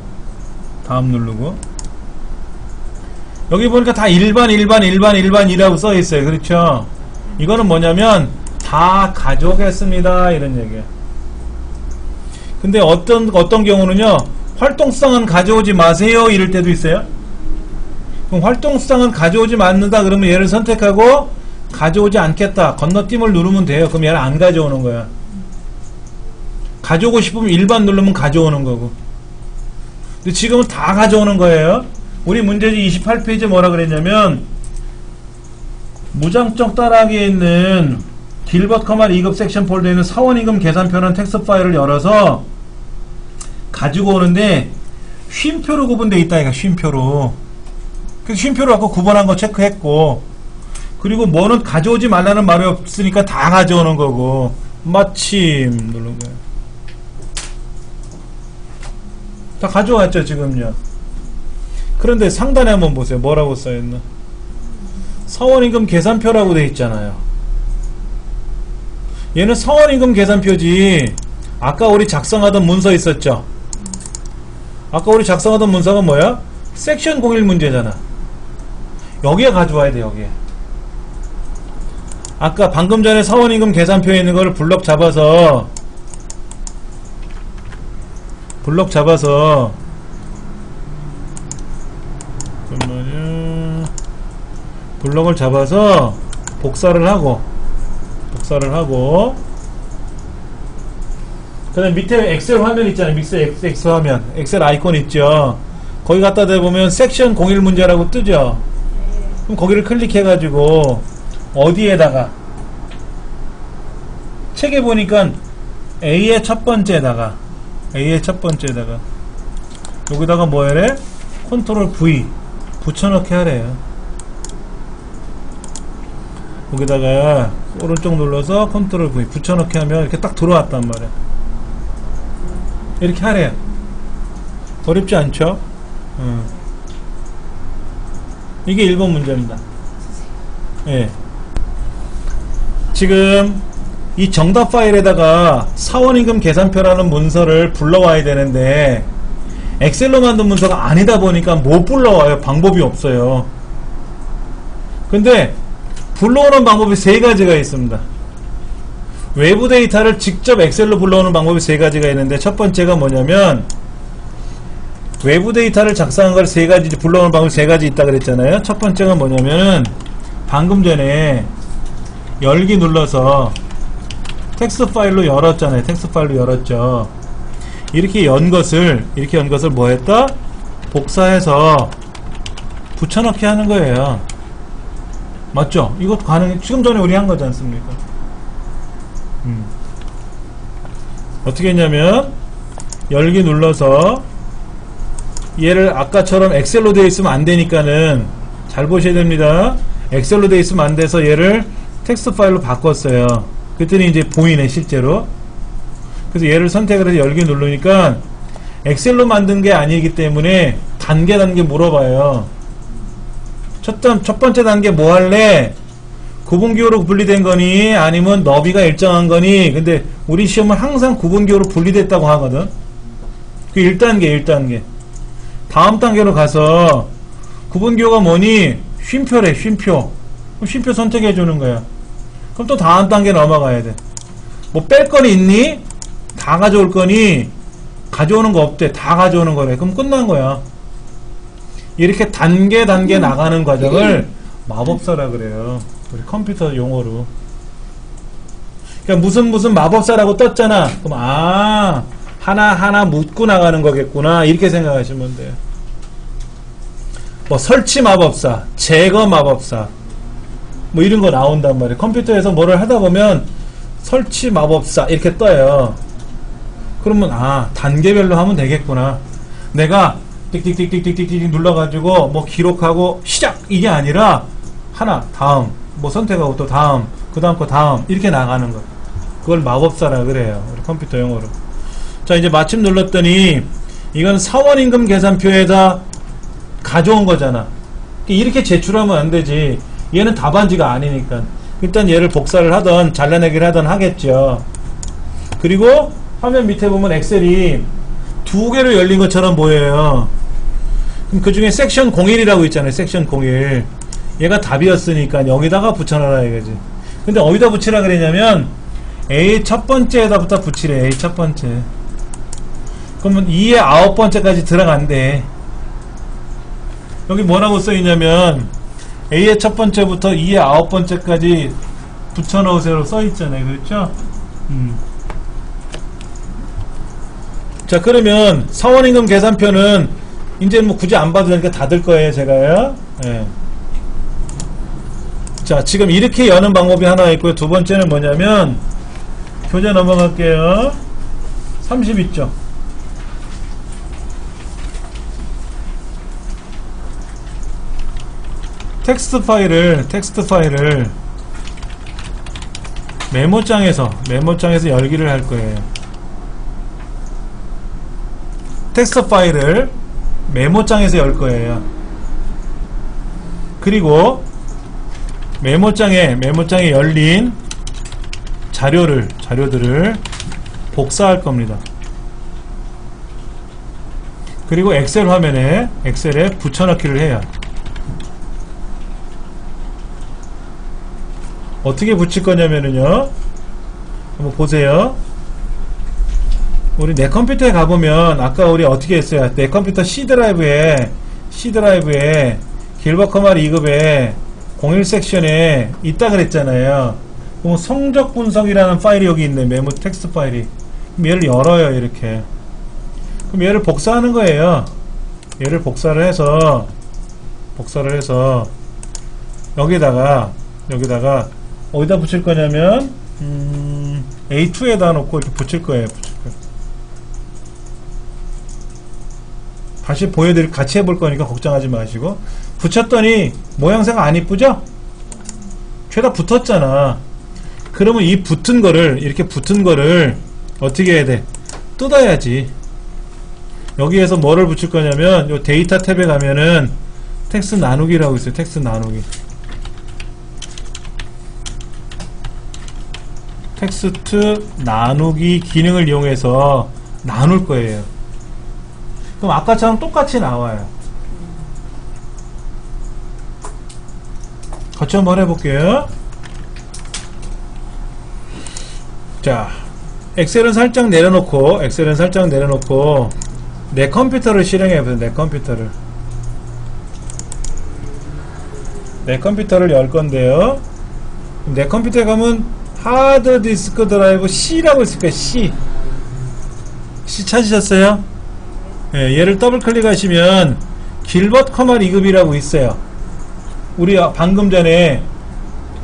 A: 여기 보니까 다 일반이라고 써있어요. 그렇죠? 이거는 뭐냐면 다 가져오겠습니다 이런 얘기예요. 근데 어떤 경우는요 활동수당은 가져오지 마세요 이럴 때도 있어요. 그럼 활동수당은 가져오지 않는다 그러면 얘를 선택하고 가져오지 않겠다 건너뛰을 누르면 돼요. 그럼 얘를 안 가져오는 거야. 가져오고 싶으면 일반 누르면 가져오는 거고. 근데 지금은 다 가져오는 거예요. 우리 문제지 28페이지에 뭐라 그랬냐면 무장적 따라하기에 있는 길벗 커말 2급 섹션 폴더에 있는 사원임금 계산표라는 텍스트 파일을 열어서 가지고 오는데 쉼표로 구분되어 있다 이거. 쉼표로. 그래서 쉼표로 갖고 구분한 거 체크했고 그리고 뭐는 가져오지 말라는 말이 없으니까 다 가져오는 거고 마침 누른 거예요. 다 가져왔죠 지금요. 그런데 상단에 한번 보세요. 뭐라고 써있나. 사원임금 계산표라고 되어 있잖아요. 얘는 사원임금 계산표지. 아까 우리 작성하던 문서 있었죠. 아까 우리 작성하던 문서가 뭐야? 섹션 01 문제잖아. 여기에 가져와야 돼. 여기에 아까 방금 전에 사원임금 계산표에 있는 거를 블럭 잡아서 잠깐만요. 블럭을 잡아서 복사를 하고 그 다음에 밑에 엑셀 화면 있잖아요. 엑셀 화면, 엑셀 아이콘 있죠. 거기 갖다 대보면 섹션 01 문제라고 뜨죠. 그럼 거기를 클릭해 가지고 어디에다가 책에 보니까 A의 첫 번째에다가 여기다가 뭐 해래? 컨트롤 V 붙여넣기 하래요. 여기다가 오른쪽 눌러서 컨트롤 V 붙여넣기 하면 이렇게 딱 들어왔단 말이야. 이렇게 하래요. 어렵지 않죠? 이게 1번 문제입니다. 예. 지금 이 정답 파일에다가 사원임금 계산표라는 문서를 불러와야 되는데 엑셀로 만든 문서가 아니다 보니까 못 불러와요. 방법이 없어요. 근데 불러오는 방법이 세 가지가 있습니다. 외부 데이터를 직접 엑셀로 불러오는 방법이 세 가지가 있는데 첫 번째가 뭐냐면 외부 데이터를 작성한 걸 세 가지 불러오는 방법이 세 가지 있다 그랬잖아요. 첫 번째가 뭐냐면은 방금 전에 열기 눌러서 텍스트 파일로 열었잖아요. 텍스트 파일로 열었죠. 이렇게 연 것을 뭐 했다? 복사해서 붙여넣기 하는 거예요. 맞죠? 이거 가능, 지금 전에 우리 한 거지 않습니까? 어떻게 했냐면 열기 눌러서 얘를 아까처럼 엑셀로 되어 있으면 안 되니까는 잘 보셔야 됩니다. 엑셀로 되어 있으면 안 돼서 얘를 텍스트 파일로 바꿨어요. 그랬더니 이제 보이네 실제로. 그래서 얘를 선택을 해서 열기 누르니까 엑셀로 만든 게 아니기 때문에 단계 물어봐요. 첫 번째 단계 뭐 할래? 구분기호로 분리된 거니 아니면 너비가 일정한 거니. 근데 우리 시험은 항상 구분기호로 분리됐다고 하거든. 그 1단계. 다음 단계로 가서 구분기호가 뭐니? 쉼표래. 쉼표 선택해 주는 거야. 그럼 또 다음 단계 넘어가야 돼. 뭐 뺄 거니 있니? 다 가져올 거니? 가져오는 거 없대. 다 가져오는 거래. 그럼 끝난 거야. 이렇게 단계 나가는 과정을 마법사라 그래요. 우리 컴퓨터 용어로. 그러니까 무슨 마법사라고 떴잖아. 그럼 하나하나 묻고 나가는 거겠구나. 이렇게 생각하시면 돼요. 뭐 설치 마법사, 제거 마법사 뭐 이런 거 나온단 말이에요. 컴퓨터에서 뭐를 하다 보면 설치 마법사 이렇게 떠요. 그러면 단계별로 하면 되겠구나. 내가 띡띡띡띡띡띡 눌러가지고 뭐 기록하고 시작 이게 아니라 하나 다음 뭐 선택하고 또 다음 그 다음 거 다음 이렇게 나가는 거. 그걸 마법사라 그래요. 우리 컴퓨터 용어로. 자 이제 마침 눌렀더니 이건 사원임금 계산표에다 가져온 거잖아. 이렇게 제출하면 안 되지. 얘는 답안지가 아니니까 일단 얘를 복사를 하던 잘라내기를 하던 하겠죠. 그리고 화면 밑에 보면 엑셀이 두 개로 열린 것처럼 보여요. 그럼 그 중에 섹션 01이라고 있잖아요. 섹션 01. 얘가 답이었으니까 여기다가 붙여놔라 이거지. 근데 어디다 붙이라 그랬냐면 A 첫 번째에다부터 붙이래. A 첫 번째. 그러면 2의 9번째까지 들어간대. 여기 뭐라고 써있냐면 A의 첫 번째부터 2의 9번째까지 붙여넣으세요 써있잖아요. 그렇죠? 자 그러면 사원임금 계산표는 이제 뭐 굳이 안 봐도 되니까 닫을 거예요 제가요. 네. 자 지금 이렇게 여는 방법이 하나 있고요. 두 번째는 뭐냐면 교재 넘어갈게요. 32쪽 텍스트 파일을 메모장에서 열기를 할 거예요. 텍스트 파일을 메모장에서 열 거예요. 그리고 메모장에 열린 자료들을 복사할 겁니다. 그리고 엑셀에 붙여넣기를 해요. 어떻게 붙일 거냐면은요, 한번 보세요. 우리 내 컴퓨터에 가보면 아까 우리 어떻게 했어요? 내 컴퓨터 C 드라이브에 길버 커말 2급에 01 섹션에 있다 그랬잖아요. 그럼 성적 분석이라는 파일이 여기 있네. 메모 텍스트 파일이. 그럼 얘를 열어요. 이렇게. 그럼 얘를 복사하는 거예요. 얘를 복사를 해서 여기다가 어디다 붙일 거냐면 A2에다 놓고 이렇게 붙일 거예요. 다시 같이 해볼 거니까 걱정하지 마시고. 붙였더니 모양새가 안 이쁘죠? 죄다 붙었잖아. 그러면 이 이렇게 붙은 거를 어떻게 해야 돼? 뜯어야지. 여기에서 뭐를 붙일 거냐면 요 데이터 탭에 가면은 텍스트 나누기라고 있어요. 텍스트 나누기. 텍스트 나누기 기능을 이용해서 나눌 거예요. 그럼 아까처럼 똑같이 나와요. 같이 한번 해볼게요. 자, 엑셀은 살짝 내려놓고 내 컴퓨터를 실행해보세요. 내 컴퓨터를 열 건데요. 내 컴퓨터에 가면 하드 디스크 드라이브 C라고 있을 거예요. C 찾으셨어요? 예, 얘를 더블 클릭하시면 길버트 커말 2급이라고 있어요. 우리 방금 전에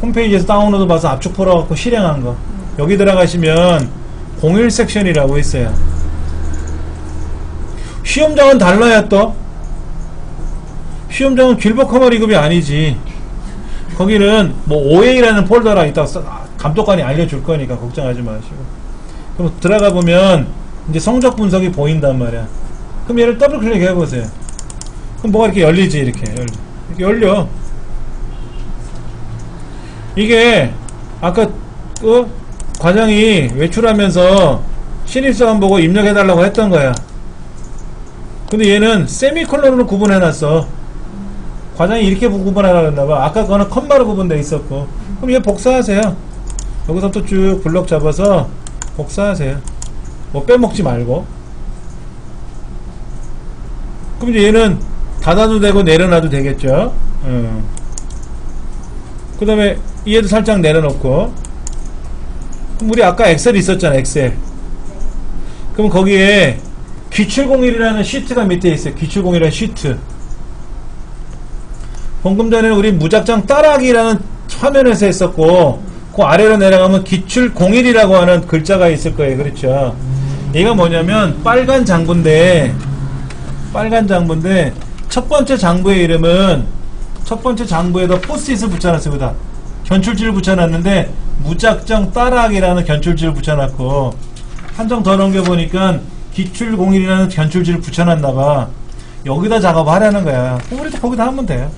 A: 홈페이지에서 다운로드 봐서 압축 풀어갖고 실행한 거. 여기 들어가시면 01 섹션이라고 있어요. 시험장은 달라야 또. 시험장은 길버트 커말 2급이 아니지. 거기는 뭐 OA라는 폴더랑 이따가 감독관이 알려줄 거니까 걱정하지 마시고. 그럼 들어가 보면 이제 성적 분석이 보인단 말이야. 그럼 얘를 더블 클릭해 보세요. 그럼 뭐가 이렇게 열리지? 이렇게 열려. 이게 아까 그 과장이 외출하면서 신입사원 보고 입력해달라고 했던 거야. 근데 얘는 세미콜론으로 구분해놨어. 과장이 이렇게 구분하라고 했나봐. 아까 그거는 컴마로 구분되어 있었고. 그럼 얘 복사하세요. 여기서 또 쭉 블럭 잡아서 복사하세요. 뭐 빼먹지 말고. 그럼 이제 얘는 닫아도 되고 내려놔도 되겠죠. 그 다음에 얘도 살짝 내려놓고. 그럼 우리 아까 엑셀 있었잖아. 엑셀. 그럼 거기에 기출공일이라는 시트가 밑에 있어요. 기출공일이라는 시트. 방금 전에는 우리 무작정 따라하기라는 화면에서 했었고, 그 아래로 내려가면 기출공일이라고 하는 글자가 있을 거예요. 그렇죠? 얘가 뭐냐면 빨간 장부인데 첫 번째 장부의 이름은 첫 번째 장부에다 포스잇을 붙여놨어요. 여기다 견출지를 붙여놨는데 무작정 따라하기라는 견출지를 붙여놨고, 한 장 더 넘겨보니까 기출공일이라는 견출지를 붙여놨나봐. 여기다 작업하라는 거야. 우리도 거기다 하면 돼요.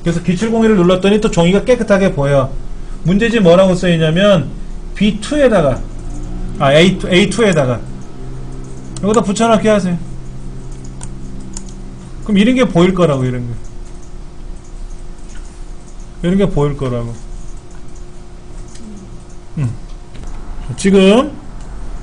A: 그래서 기출공일을 눌렀더니 또 종이가 깨끗하게 보여. 문제지 뭐라고 써있냐면 B2에다가 A2에다가 여기다 붙여넣기 하세요. 그럼 이런 게 보일 거라고. 이런 게 보일 거라고. 지금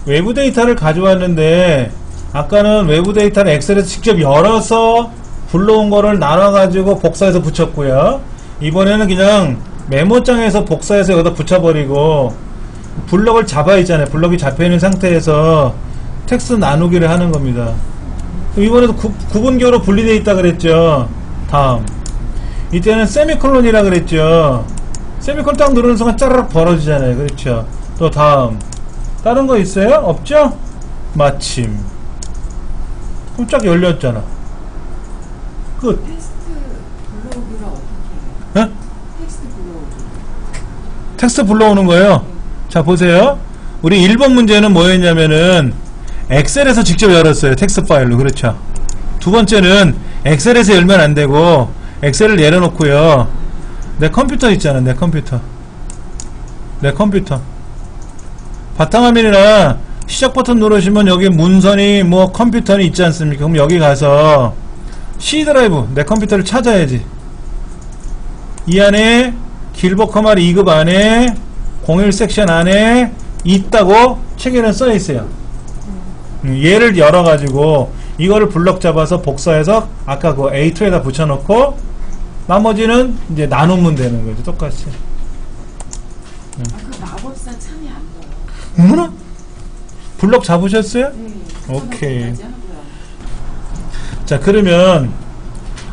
A: 외부 데이터를 가져왔는데 아까는 외부 데이터를 엑셀에서 직접 열어서 불러온 거를 나눠가지고 복사해서 붙였고요. 이번에는 그냥 메모장에서 복사해서 여기다 붙여버리고 블럭을 잡아 있잖아요. 블럭이 잡혀있는 상태에서 텍스트 나누기를 하는 겁니다. 이번에도 구분교로 분리되어 있다 그랬죠. 다음 이때는 세미콜론이라 그랬죠. 세미콜론 딱 누르는 순간 짜르륵 벌어지잖아요. 그렇죠. 또 다음 다른 거 있어요? 없죠? 마침 그럼 쫙 열렸잖아. 끝.
B: 텍스트 블로그가 어떻게 해요? 텍스트 블로그.
A: 텍스트 불러오는 거예요. 자 보세요. 우리 1번 문제는 뭐였냐면은 엑셀에서 직접 열었어요. 텍스트 파일로. 그렇죠. 두 번째는 엑셀에서 열면 안 되고 엑셀을 내려놓고요. 내 컴퓨터 있잖아. 내 컴퓨터 바탕화면이나 시작 버튼 누르시면 여기 문선이 뭐 컴퓨터는 있지 않습니까? 그럼 여기 가서 C 드라이브 내 컴퓨터를 찾아야지. 이 안에 길버 커말 2급 안에 01 섹션 안에 있다고 책에는 써 있어요. 얘를 열어가지고 이거를 블럭 잡아서 복사해서 아까 그 A2에다 붙여놓고 나머지는 이제 나누면 되는 거죠. 똑같이.
B: 그 마법사 참이 안 넣어요.
A: 어머나? 블럭 잡으셨어요?
B: 네.
A: 오케이.
B: 까지 하고요.
A: 자, 그러면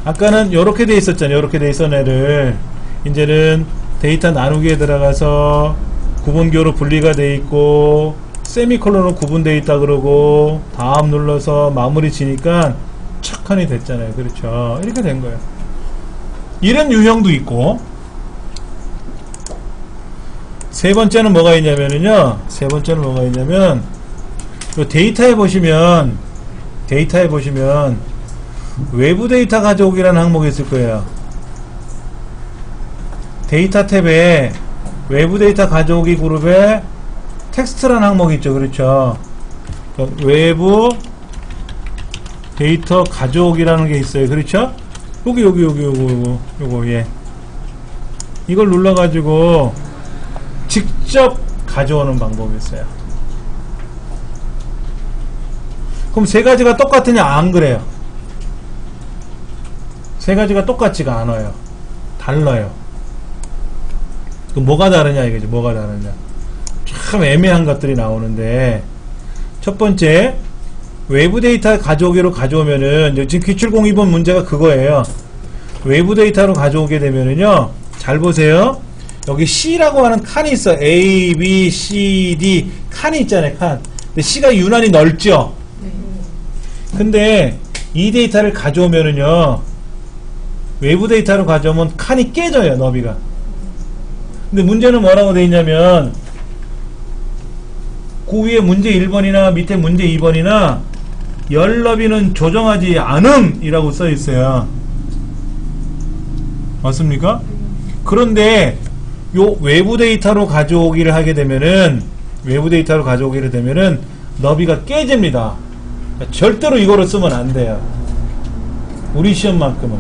A: 아까는 요렇게 돼 있었잖아요. 요렇게 돼 있었던 애를 이제는 데이터 나누기에 들어가서 구분교로 분리가 돼 있고 세미콜론으로 구분돼 있다 그러고 다음 눌러서 마무리 지니까 착한이 됐잖아요. 그렇죠. 이렇게 된 거예요. 이런 유형도 있고 세 번째는 뭐가 있냐면요. 요 데이터에 보시면 외부 데이터 가져오기라는 항목이 있을 거예요. 데이터 탭에 외부 데이터 가져오기 그룹에 텍스트라는 항목이 있죠. 그렇죠. 그러니까 외부 데이터 가져오기라는 게 있어요. 그렇죠. 요거 예. 이걸 눌러가지고 직접 가져오는 방법이 있어요. 그럼 세 가지가 똑같으냐? 안 그래요. 세 가지가 똑같지가 않아요. 달라요. 그 뭐가 다르냐 이거지. 뭐가 다르냐. 참 애매한 것들이 나오는데 첫 번째 외부 데이터 가져오기로 가져오면은 지금 기출공 2번 문제가 그거예요. 외부 데이터로 가져오게 되면은요. 잘 보세요. 여기 C라고 하는 칸이 있어. A, B, C, D 칸이 있잖아요. 칸. 근데 C가 유난히 넓죠.
B: 네.
A: 근데 이 데이터를 가져오면은요. 외부 데이터로 가져오면 칸이 깨져요. 너비가. 근데 문제는 뭐라고 돼 있냐면 그 위에 문제 1번이나 밑에 문제 2번이나 열 너비는 조정하지 않음 이라고 써 있어요. 맞습니까? 그런데 요 외부 데이터로 가져오기를 하게 되면은 너비가 깨집니다. 그러니까 절대로 이거로 쓰면 안 돼요. 우리 시험만큼은.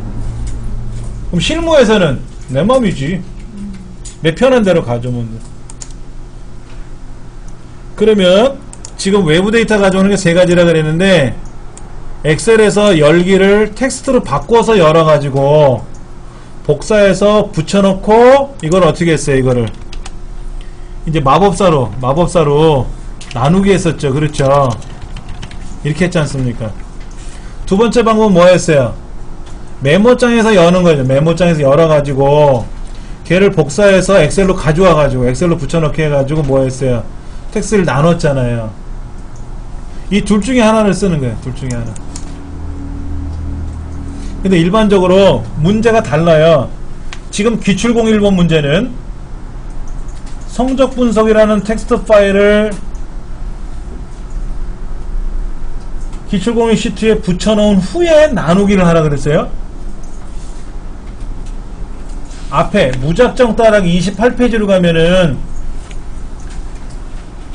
A: 그럼 실무에서는 내 맘이지. 내 편한 대로 가져오면 돼. 그러면 지금 외부 데이터 가져오는 게 세 가지라 그랬는데 엑셀에서 열기를 텍스트로 바꿔서 열어가지고 복사해서 붙여놓고 이걸 어떻게 했어요? 이거를 이제 마법사로 나누기 했었죠. 그렇죠. 이렇게 했지 않습니까? 두 번째 방법은 뭐였어요? 메모장에서 여는 거죠. 메모장에서 열어가지고 걔를 복사해서 엑셀로 가져와가지고 엑셀로 붙여넣기 해가지고 뭐였어요? 텍스트를 나눴잖아요. 이 둘 중에 하나를 쓰는 거예요. 둘 중에 하나. 근데 일반적으로 문제가 달라요. 지금 기출공 1번 문제는 성적 분석이라는 텍스트 파일을 기출공인 시트에 붙여놓은 후에 나누기를 하라 그랬어요. 앞에 무작정 따라하기 28페이지로 가면은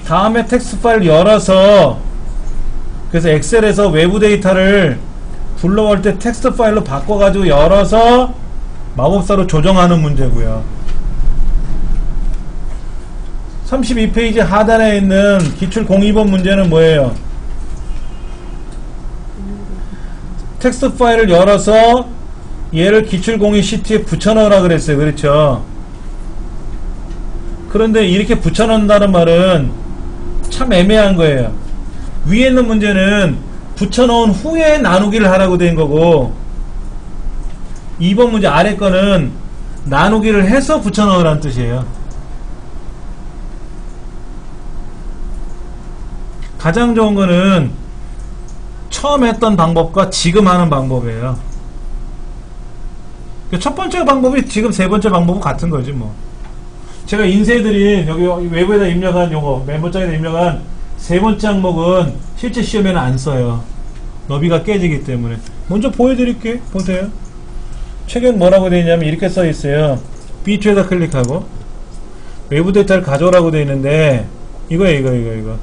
A: 다음에 텍스트 파일을 열어서 그래서 엑셀에서 외부 데이터를 불러올 때 텍스트 파일로 바꿔가지고 열어서 마법사로 조정하는 문제고요. 32페이지 하단에 있는 기출 02번 문제는 뭐예요? 텍스트 파일을 열어서 얘를 기출 02 시트에 붙여넣으라 그랬어요. 그렇죠? 그런데 이렇게 붙여넣는다는 말은 참 애매한 거예요. 위에 있는 문제는 붙여넣은 후에 나누기를 하라고 된 거고 2번 문제 아래 거는 나누기를 해서 붙여넣으라는 뜻이에요. 가장 좋은 거는 처음 했던 방법과 지금 하는 방법이에요. 첫 번째 방법이 지금 세 번째 방법은 같은 거지 뭐. 제가 인쇄해드린 여기 외부에다 입력한 요거 메모장에다 입력한 세 번째 항목은 실제 시험에는 안 써요. 너비가 깨지기 때문에. 먼저 보여드릴게. 보세요. 책에 뭐라고 되어 있냐면 이렇게 써 있어요. B2에다 클릭하고 외부 데이터를 가져오라고 되어 있는데 이거예요. 이거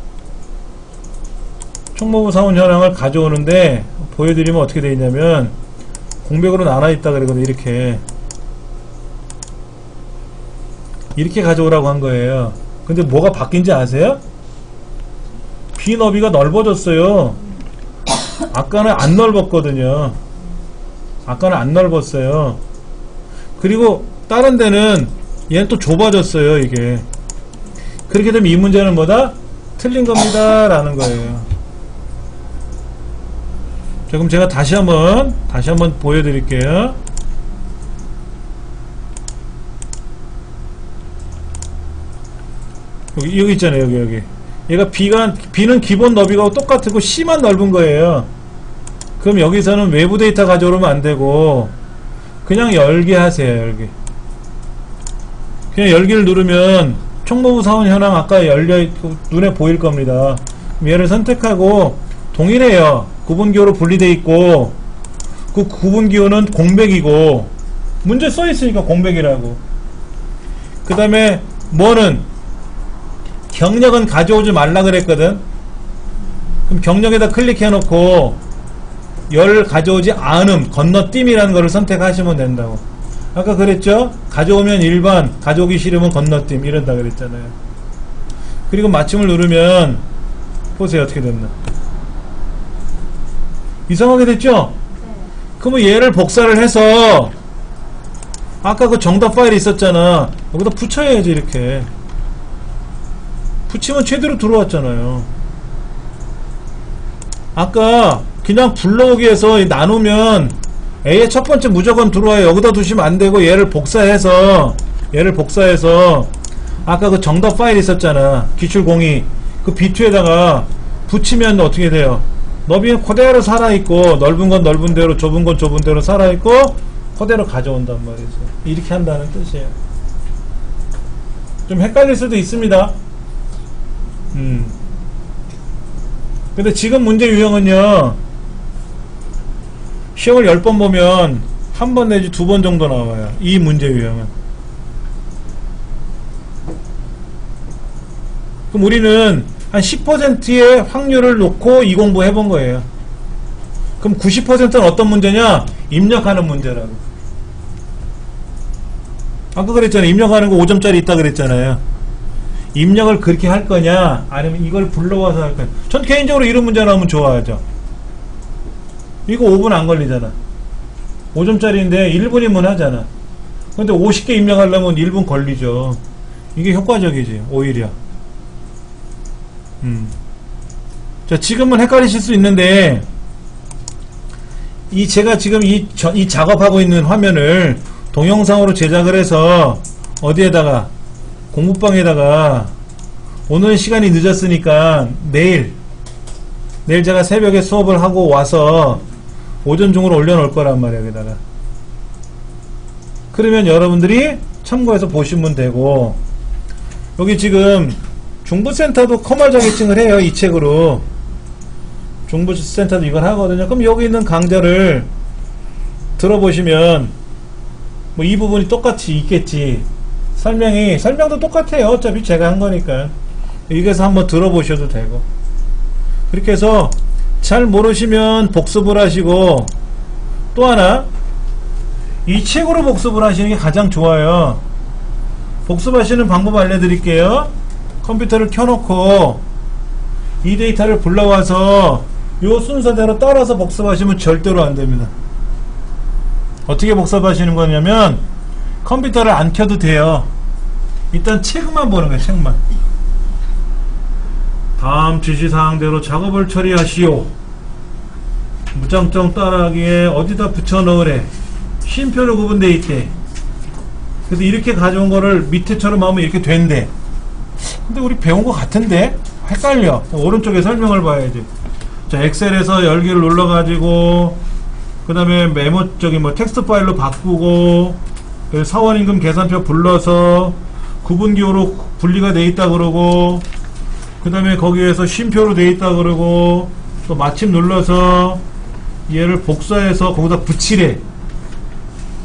A: 총무부 사원 현황을 가져오는데 보여드리면 어떻게 되어 있냐면 공백으로 나눠 있다 그러거든요. 이렇게 이렇게 가져오라고 한 거예요. 근데 뭐가 바뀐지 아세요? B 너비가 넓어졌어요. 아까는 안 넓었거든요. 아까는 안 넓었어요. 그리고 다른 데는 얘는 또 좁아졌어요. 이게 그렇게 되면 이 문제는 뭐다? 틀린 겁니다 라는 거예요. 자, 그럼 제가 다시 한번 보여드릴게요. 여기 있잖아요. 여기 얘가 B는 기본 너비가 똑같고 C만 넓은 거예요. 그럼 여기서는 외부 데이터 가져오면 안 되고 그냥 열기 하세요. 열기. 그냥 열기를 누르면 총무부 사원 현황 아까 열려있고 눈에 보일 겁니다. 얘를 선택하고 동일해요. 구분기호로 분리되어 있고 그 구분기호는 공백이고 문제 써있으니까 공백이라고. 그 다음에 뭐는 경력은 가져오지 말라 그랬거든. 그럼 경력에다 클릭해 놓고 열 가져오지 않음 건너뛰기라는 거를 선택하시면 된다고. 아까 그랬죠? 가져오면 일반, 가져오기 싫으면 건너뛰기 이런다 그랬잖아요. 그리고 마침을 누르면 보세요. 어떻게 됐나. 이상하게 됐죠? 그러면 얘를 복사를 해서 아까 그 정답 파일이 있었잖아. 여기다 붙여야지. 이렇게 붙이면 제대로 들어왔잖아요. 아까 그냥 불러오기에서 나누면 A의 첫 번째 무조건 들어와요. 여기다 두시면 안 되고 얘를 복사해서 아까 그 정답 파일 있었잖아. 기출02 그 B2에다가 붙이면 어떻게 돼요? 너비는 그대로 살아있고 넓은 건 넓은 대로 좁은 건 좁은 대로 살아있고 그대로 가져온단 말이죠. 이렇게 한다는 뜻이에요. 좀 헷갈릴 수도 있습니다. 근데 지금 문제 유형은요, 시험을 10번 보면 한 번 내지 2번 정도 나와요. 이 문제 유형은. 그럼 우리는 한 10%의 확률을 놓고 이 공부 해본 거예요. 그럼 90%는 어떤 문제냐? 입력하는 문제라고. 아까 그랬잖아요. 입력하는 거 5점짜리 있다 그랬잖아요. 입력을 그렇게 할 거냐 아니면 이걸 불러와서 할 거냐. 전 개인적으로 이런 문제 나오면 좋아하죠. 이거 5분 안 걸리잖아. 5점짜리인데 1분이면 하잖아. 근데 50개 입력하려면 1분 걸리죠. 이게 효과적이지 오히려. 자, 지금은 헷갈리실 수 있는데 제가 지금 이 작업하고 있는 화면을 동영상으로 제작을 해서 어디에다가 공부방에다가 오늘 시간이 늦었으니까 내일 제가 새벽에 수업을 하고 와서 오전 중으로 올려놓을 거란 말이야. 여기다가 그러면 여러분들이 참고해서 보시면 되고, 여기 지금 중부센터도 커말 자격증을 해요. 이 책으로 중부센터도 이걸 하거든요. 그럼 여기 있는 강좌를 들어보시면 뭐 이 부분이 똑같이 있겠지. 설명도 똑같아요. 어차피 제가 한 거니까. 여기서 한번 들어보셔도 되고. 그렇게 해서 잘 모르시면 복습을 하시고, 또 하나, 이 책으로 복습을 하시는 게 가장 좋아요. 복습하시는 방법 알려드릴게요. 컴퓨터를 켜놓고 이 데이터를 불러와서 요 순서대로 따라서 복습하시면 절대로 안 됩니다. 어떻게 복습하시는 거냐면 컴퓨터를 안 켜도 돼요. 일단 책만 보는 거예요. 책만. 다음 지시사항대로 작업을 처리하시오. 무장정 따라하기에 어디다 붙여 넣으래. 쉼표로 구분되어 있대. 그래서 이렇게 가져온 거를 밑에처럼 하면 이렇게 된대. 근데 우리 배운 거 같은데? 헷갈려. 오른쪽에 설명을 봐야지. 자, 엑셀에서 열기를 눌러가지고 그 다음에 메모 텍스트 파일로 바꾸고, 사원임금 계산표 불러서 구분기호로 분리가 돼 있다 그러고, 그 다음에 거기에서 쉼표로 돼 있다 그러고, 또 마침 눌러서 얘를 복사해서 거기다 붙이래.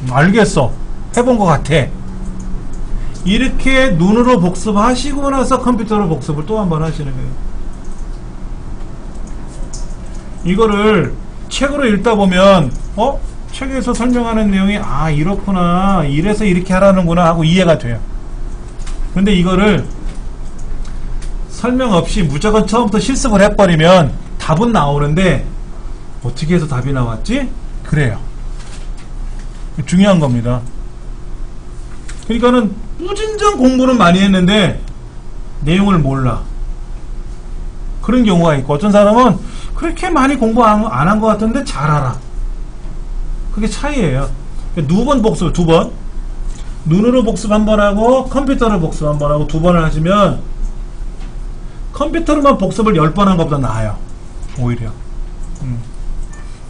A: 알겠어. 해본 것 같아. 이렇게 눈으로 복습하시고 나서 컴퓨터로 복습을 또 한 번 하시는 거예요. 이거를 책으로 읽다 보면 책에서 설명하는 내용이 이렇구나, 이래서 이렇게 하라는구나 하고 이해가 돼요. 근데 이거를 설명 없이 무조건 처음부터 실습을 해버리면 답은 나오는데 어떻게 해서 답이 나왔지? 그래요. 중요한 겁니다. 그러니까는 무진장 공부는 많이 했는데 내용을 몰라. 그런 경우가 있고, 어떤 사람은 그렇게 많이 공부 안 한 것 같은데 잘 알아. 그게 차이예요. 두 번 복습, 두 번. 눈으로 복습 한 번 하고 컴퓨터로 복습 한 번 하고 두 번을 하시면 컴퓨터로만 복습을 10번 한 것보다 나아요. 오히려.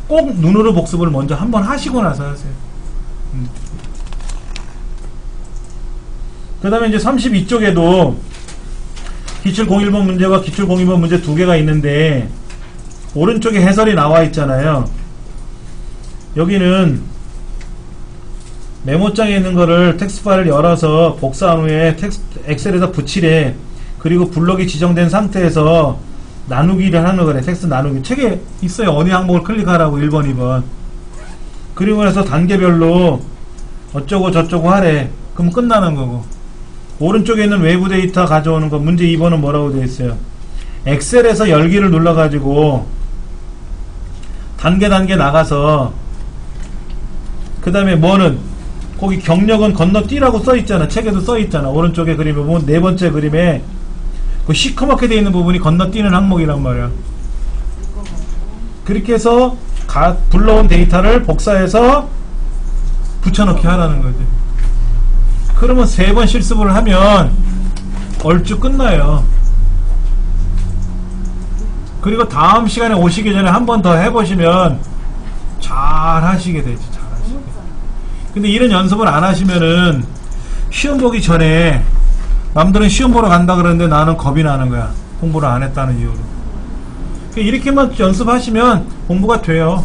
A: 꼭 눈으로 복습을 먼저 한 번 하시고 나서 하세요. 그 다음에 이제 32쪽에도 기출 01번 문제와 기출 02번 문제 두 개가 있는데 오른쪽에 해설이 나와 있잖아요. 여기는 메모장에 있는 거를 텍스트 파일을 열어서 복사한 후에 엑셀에다 붙이래. 그리고 블럭이 지정된 상태에서 나누기를 하는 거래. 텍스트 나누기. 책에 있어요. 어느 항목을 클릭하라고 1번, 2번. 그리고 나서 단계별로 어쩌고 저쩌고 하래. 그럼 끝나는 거고. 오른쪽에 있는 외부 데이터 가져오는 거 문제 2번은 뭐라고 되어 있어요? 엑셀에서 열기를 눌러가지고 단계 나가서 그 다음에 뭐는 거기 경력은 건너뛰라고 써있잖아. 책에도 써있잖아. 오른쪽에 그림에 보면 네 번째 그림에 그 시커멓게 되어 있는 부분이 건너뛰는 항목이란 말이야. 그렇게 해서 불러온 데이터를 복사해서 붙여넣기 하라는 거지. 그러면 3번 실습을 하면 얼추 끝나요. 그리고 다음 시간에 오시기 전에 한 번 더 해보시면 잘 하시게 되지. 잘 하시게. 근데 이런 연습을 안 하시면은 시험 보기 전에 남들은 시험 보러 간다 그러는데 나는 겁이 나는 거야. 공부를 안 했다는 이유로. 이렇게만 연습하시면 공부가 돼요.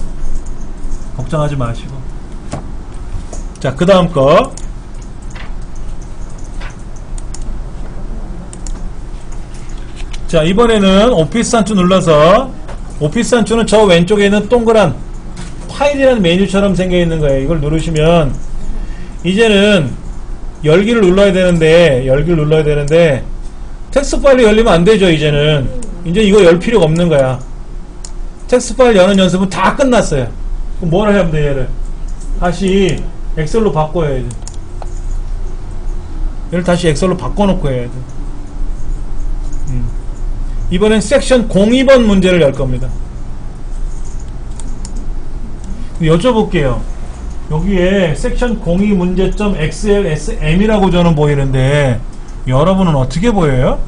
A: 걱정하지 마시고. 자, 그 다음 거. 자, 이번에는 오피스 단추 눌러서, 오피스 단추는 저 왼쪽에 있는 동그란 파일이라는 메뉴처럼 생겨 있는 거예요. 이걸 누르시면 이제는 열기를 눌러야 되는데 텍스트 파일이 열리면 안 되죠. 이제 이거 열 필요가 없는 거야. 텍스트 파일 여는 연습은 다 끝났어요. 그럼 뭘 하면 돼? 얘를 다시 엑셀로 바꿔야지. 얘를 다시 엑셀로 바꿔놓고 해야지. 이번엔 섹션 02번 문제를 열 겁니다. 여쭤볼게요. 여기에 섹션 02 문제점 XLSM이라고 저는 보이는데 여러분은 어떻게 보여요?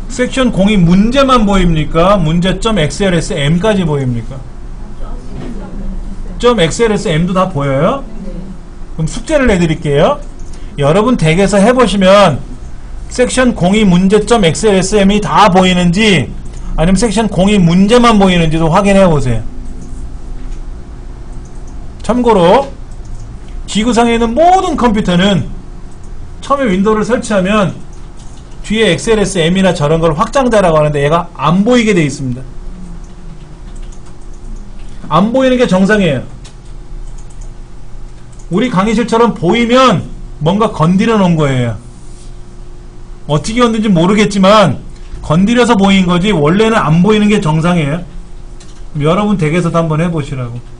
A: 섹션 02 문제만 보입니까? 문제점 XLSM까지 보입니까? 점 XLSM도 다 보여요? 그럼 숙제를 내드릴게요. 여러분 댁에서 해보시면 섹션 02 문제점 XLSM이 다 보이는지 아니면 섹션 02 문제만 보이는지도 확인해 보세요. 참고로 지구상에 있는 모든 컴퓨터는 처음에 윈도우를 설치하면 뒤에 XLSM이나 저런 걸 확장자라고 하는데 얘가 안 보이게 되어 있습니다. 안 보이는 게 정상이에요. 우리 강의실처럼 보이면 뭔가 건드려 놓은 거예요. 어떻게 건든지 모르겠지만 건드려서 보인 거지 원래는 안 보이는 게 정상이에요. 그럼 여러분 댁에서도 한번 해보시라고.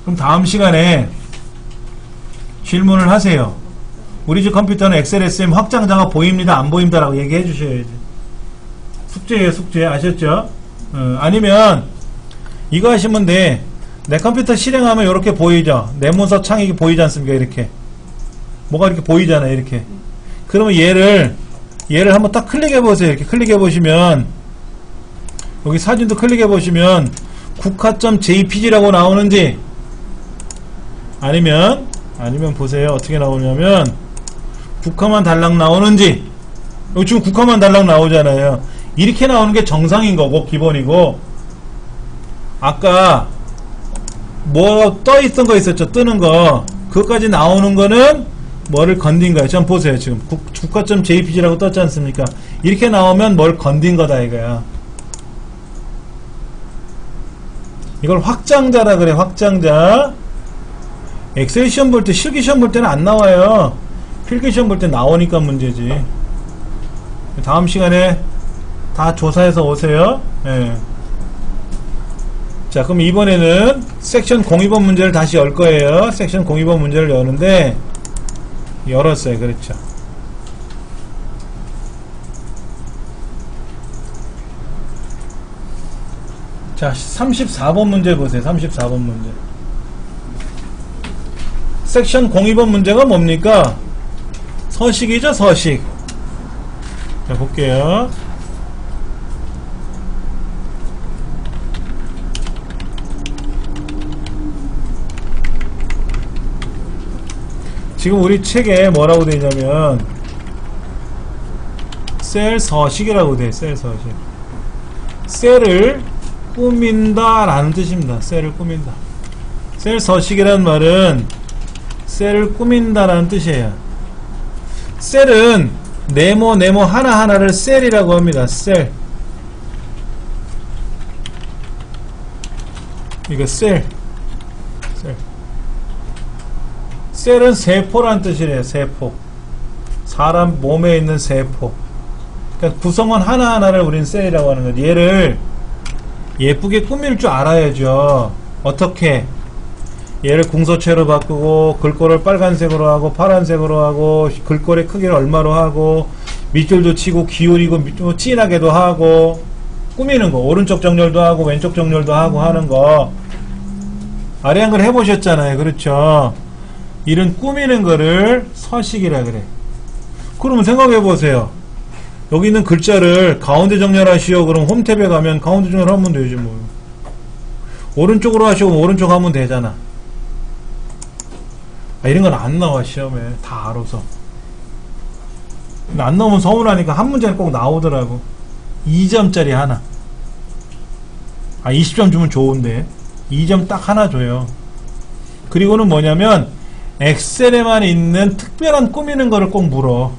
A: 그럼 다음 시간에 질문을 하세요. 우리 집 컴퓨터는 XLSM 확장자가 보입니다 안 보입니다 라고 얘기해 주셔야지. 숙제예요. 숙제. 아셨죠? 아니면 이거 하시면 돼. 내 컴퓨터 실행하면 이렇게 보이죠. 내 문서 창이 보이지 않습니까? 이렇게 뭐가 이렇게 보이잖아요. 이렇게. 그러면 얘를 한번 딱 클릭해 보세요. 이렇게 클릭해 보시면 여기 사진도 클릭해 보시면 국화.jpg라고 나오는지 아니면 보세요. 어떻게 나오냐면 국화만 달랑 나오는지. 여기 지금 국화만 달랑 나오잖아요. 이렇게 나오는 게 정상인 거고 기본이고, 아까 뭐 떠 있던 거 있었죠. 뜨는 거. 그것까지 나오는 거는 뭐를 건든 거예요. 좀 보세요. 지금 국화.jpg라고 떴지 않습니까? 이렇게 나오면 뭘 건든 거다 이거야. 이걸 확장자라 그래. 확장자. 엑셀 시험 볼 때, 실기 시험 볼 때는 안 나와요. 필기시험 볼 때 나오니까 문제지. 다음 시간에 다 조사해서 오세요. 예. 자, 그럼 이번에는 섹션 02번 문제를 다시 열 거예요. 섹션 02번 문제를 여는데 열었어요. 그렇죠. 자, 34번 문제 보세요. 34번 문제. 섹션 02번 문제가 뭡니까? 서식이죠, 서식. 자, 볼게요. 지금 우리 책에 뭐라고 되어 있냐면 셀 서식이라고 돼. 셀 서식. 셀을 꾸민다 라는 뜻입니다. 셀을 꾸민다. 셀 서식이라는 말은 셀을 꾸민다 라는 뜻이에요. 셀은 네모 하나하나를 셀이라고 합니다. 셀. 이거 셀. 셀은 세포란 뜻이래요. 세포. 사람 몸에 있는 세포. 그러니까 구성원 하나하나를 우린 셀이라고 하는 거죠. 얘를 예쁘게 꾸밀 줄 알아야죠. 어떻게? 얘를 궁서체로 바꾸고 글꼴을 빨간색으로 하고 파란색으로 하고 글꼴의 크기를 얼마로 하고 밑줄도 치고 기울이고 진하게도 하고 꾸미는 거. 오른쪽 정렬도 하고 왼쪽 정렬도 하고 하는 거. 아래 한글 해보셨잖아요. 그렇죠? 이런 꾸미는 거를 서식이라 그래. 그러면 생각해 보세요. 여기 있는 글자를 가운데 정렬하시오. 그럼 홈탭에 가면 가운데 정렬하면 되지 뭐. 오른쪽으로 하시고 오른쪽 하면 되잖아. 이런 건 안 나와 시험에. 다 알아서. 안 나오면 서운하니까 한 문제는 꼭 나오더라고. 2점짜리 하나. 20점 주면 좋은데 2점 딱 하나 줘요. 그리고는 뭐냐면 엑셀에만 있는 특별한 꾸미는 거를 꼭 물어.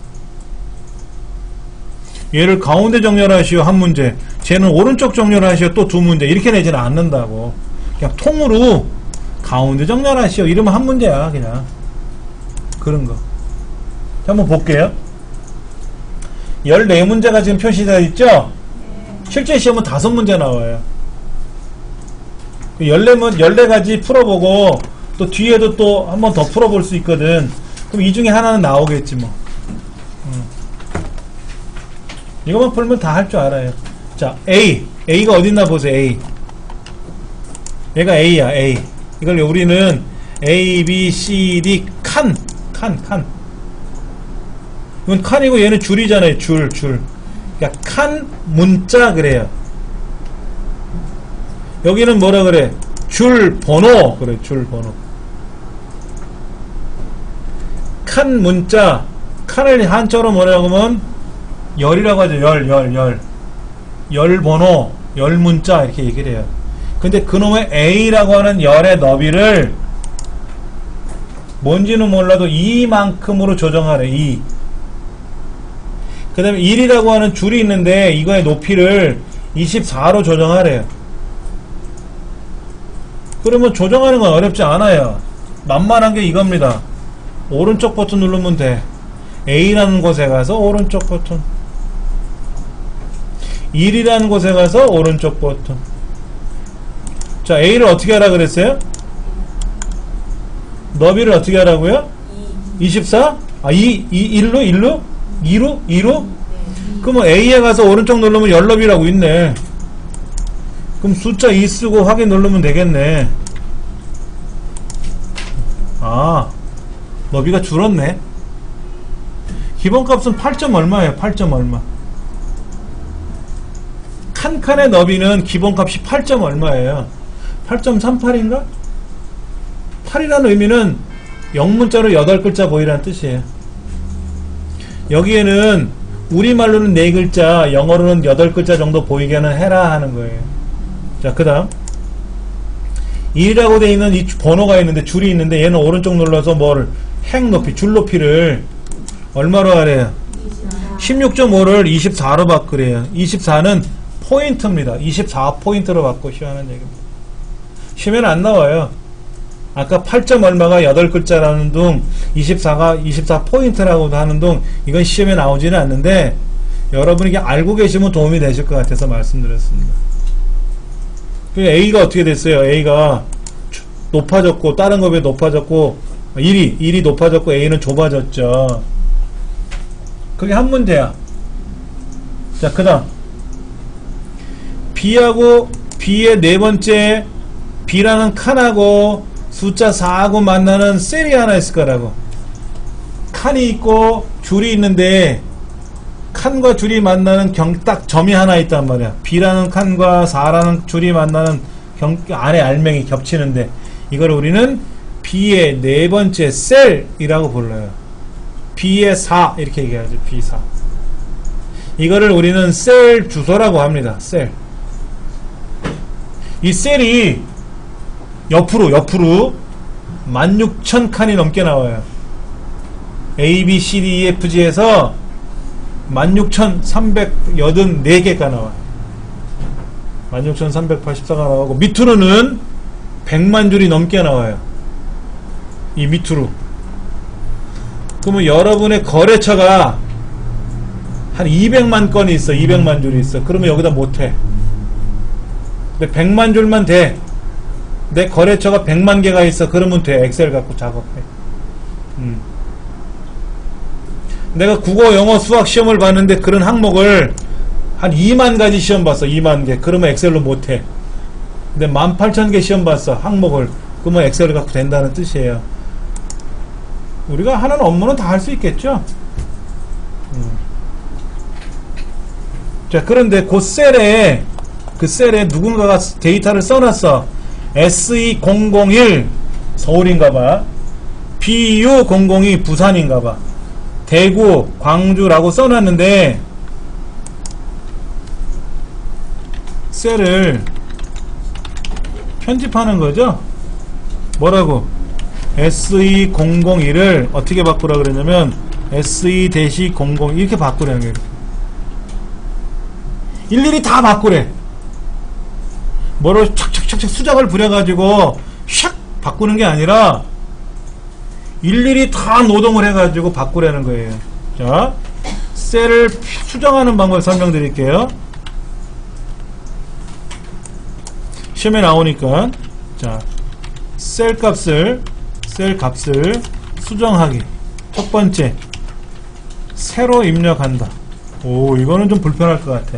A: 얘를 가운데 정렬하시오 한 문제, 쟤는 오른쪽 정렬하시오 또 두 문제, 이렇게 내지는 않는다고. 그냥 통으로 가운데 정렬하시오 이러면 한 문제야. 그냥 그런 거. 자, 한번 볼게요. 14문제가 지금 표시되어 있죠? 실제 시험은 5문제 나와요. 14가지 풀어보고 또 뒤에도 또 한 번 더 풀어볼 수 있거든. 그럼 이 중에 하나는 나오겠지 뭐. 이것만 풀면 다 할 줄 알아요. 자, A가 어딨나 보세요. A. 얘가 A야. A. 이걸 우리는 A, B, C, D 칸. 이건 칸이고 얘는 줄이잖아요. 줄. 그러니까 칸 문자 그래요. 여기는 뭐라 그래? 줄 번호. 그래, 줄 번호. 칸 문자. 칸을 한자로 뭐라고 하면 열이라고 하죠. 열 번호, 열 문자 이렇게 얘기를 해요. 근데 그놈의 A라고 하는 열의 너비를 뭔지는 몰라도 이만큼으로 조정하래. 2. 그 다음에 1이라고 하는 줄이 있는데 이거의 높이를 24로 조정하래요. 그러면 조정하는 건 어렵지 않아요. 만만한 게 이겁니다. 오른쪽 버튼 누르면 돼. A라는 곳에 가서 오른쪽 버튼, 1이라는 곳에 가서 오른쪽 버튼. 자, A를 어떻게 하라 그랬어요? 너비를 어떻게 하라고요? 24? 1로? 2로? 그러면 A에 가서 오른쪽 누르면 열너비라고 있네. 그럼 숫자 2 쓰고 확인 누르면 되겠네. 너비가 줄었네. 기본값은 8점 얼마예요? 8점 얼마. 칸칸의 너비는 기본값이 8점 얼마예요? 8.38인가? 8이라는 의미는 영문자로 8글자 보이라는 뜻이에요. 여기에는 우리말로는 4글자, 영어로는 8글자 정도 보이게는 해라 하는 거예요. 자, 그 다음 1이라고 되어 있는 이 번호가 있는데, 줄이 있는데, 얘는 오른쪽 눌러서 뭐를 행 높이, 줄 높이를 얼마로 하래요? 16.5를 24로 바꾸래요. 24는 포인트입니다. 24포인트로 바꾸시오 하는 얘기입니다. 시험에는 안 나와요. 아까 8점 얼마가 8글자라는 둥 24포인트라고도 하는 둥 이건 시험에 나오지는 않는데 여러분이 이게 알고 계시면 도움이 되실 것 같아서 말씀드렸습니다. A가 어떻게 됐어요? A가 높아졌고 다른 거에 비해 높아졌고 1이 높아졌고 A는 좁아졌죠. 그게 한 문제야. 자, 그 다음 B하고 B의 네 번째 B라는 칸하고 숫자 4하고 만나는 셀이 하나 있을 거라고. 칸이 있고 줄이 있는데 칸과 줄이 만나는 딱 점이 하나 있단 말이야. B라는 칸과 4라는 줄이 만나는 안에 알맹이 겹치는데 이걸 우리는 B의 네 번째 셀이라고 불러요. B의 4 이렇게 얘기하죠. B4 이거를 우리는 셀 주소라고 합니다. 셀. 이 셀이 옆으로 16,000칸이 넘게 나와요. A, B, C, D, E, F, G에서 16,384개가 나와요. 16,384가 나오고 밑으로는 100만 줄이 넘게 나와요. 이 밑으로. 그러면 여러분의 거래처가 한 200만 건이 있어. 200만 줄이 있어. 그러면 여기다 못해. 근데 100만 줄만 돼. 내 거래처가 100만 개가 있어. 그러면 돼. 엑셀 갖고 작업해. 내가 국어, 영어, 수학 시험을 봤는데 그런 항목을 한 2만 가지 시험 봤어. 2만 개. 그러면 엑셀로 못해. 근데 18,000개 시험 봤어. 항목을. 그러면 엑셀을 갖고 된다는 뜻이에요. 우리가 하는 업무는 다 할 수 있겠죠? 자, 그런데 그 셀에 누군가가 데이터를 써놨어. SE001 서울인가봐. BU002 부산인가봐. 대구, 광주라고 써놨는데 셀을 편집하는 거죠. 뭐라고? SE001을 어떻게 바꾸라 그러냐면 SE-001 이렇게 바꾸라는 거예요. 일일이 다 바꾸래. 뭐를 착착착착 수작을 부려가지고 샥 바꾸는 게 아니라 일일이 다 노동을 해가지고 바꾸라는 거예요. 자, 셀을 수정하는 방법을 설명드릴게요. 시험에 나오니까 자, 셀 값을 수정하기. 첫 번째, 새로 입력한다. 오, 이거는 좀 불편할 것 같아.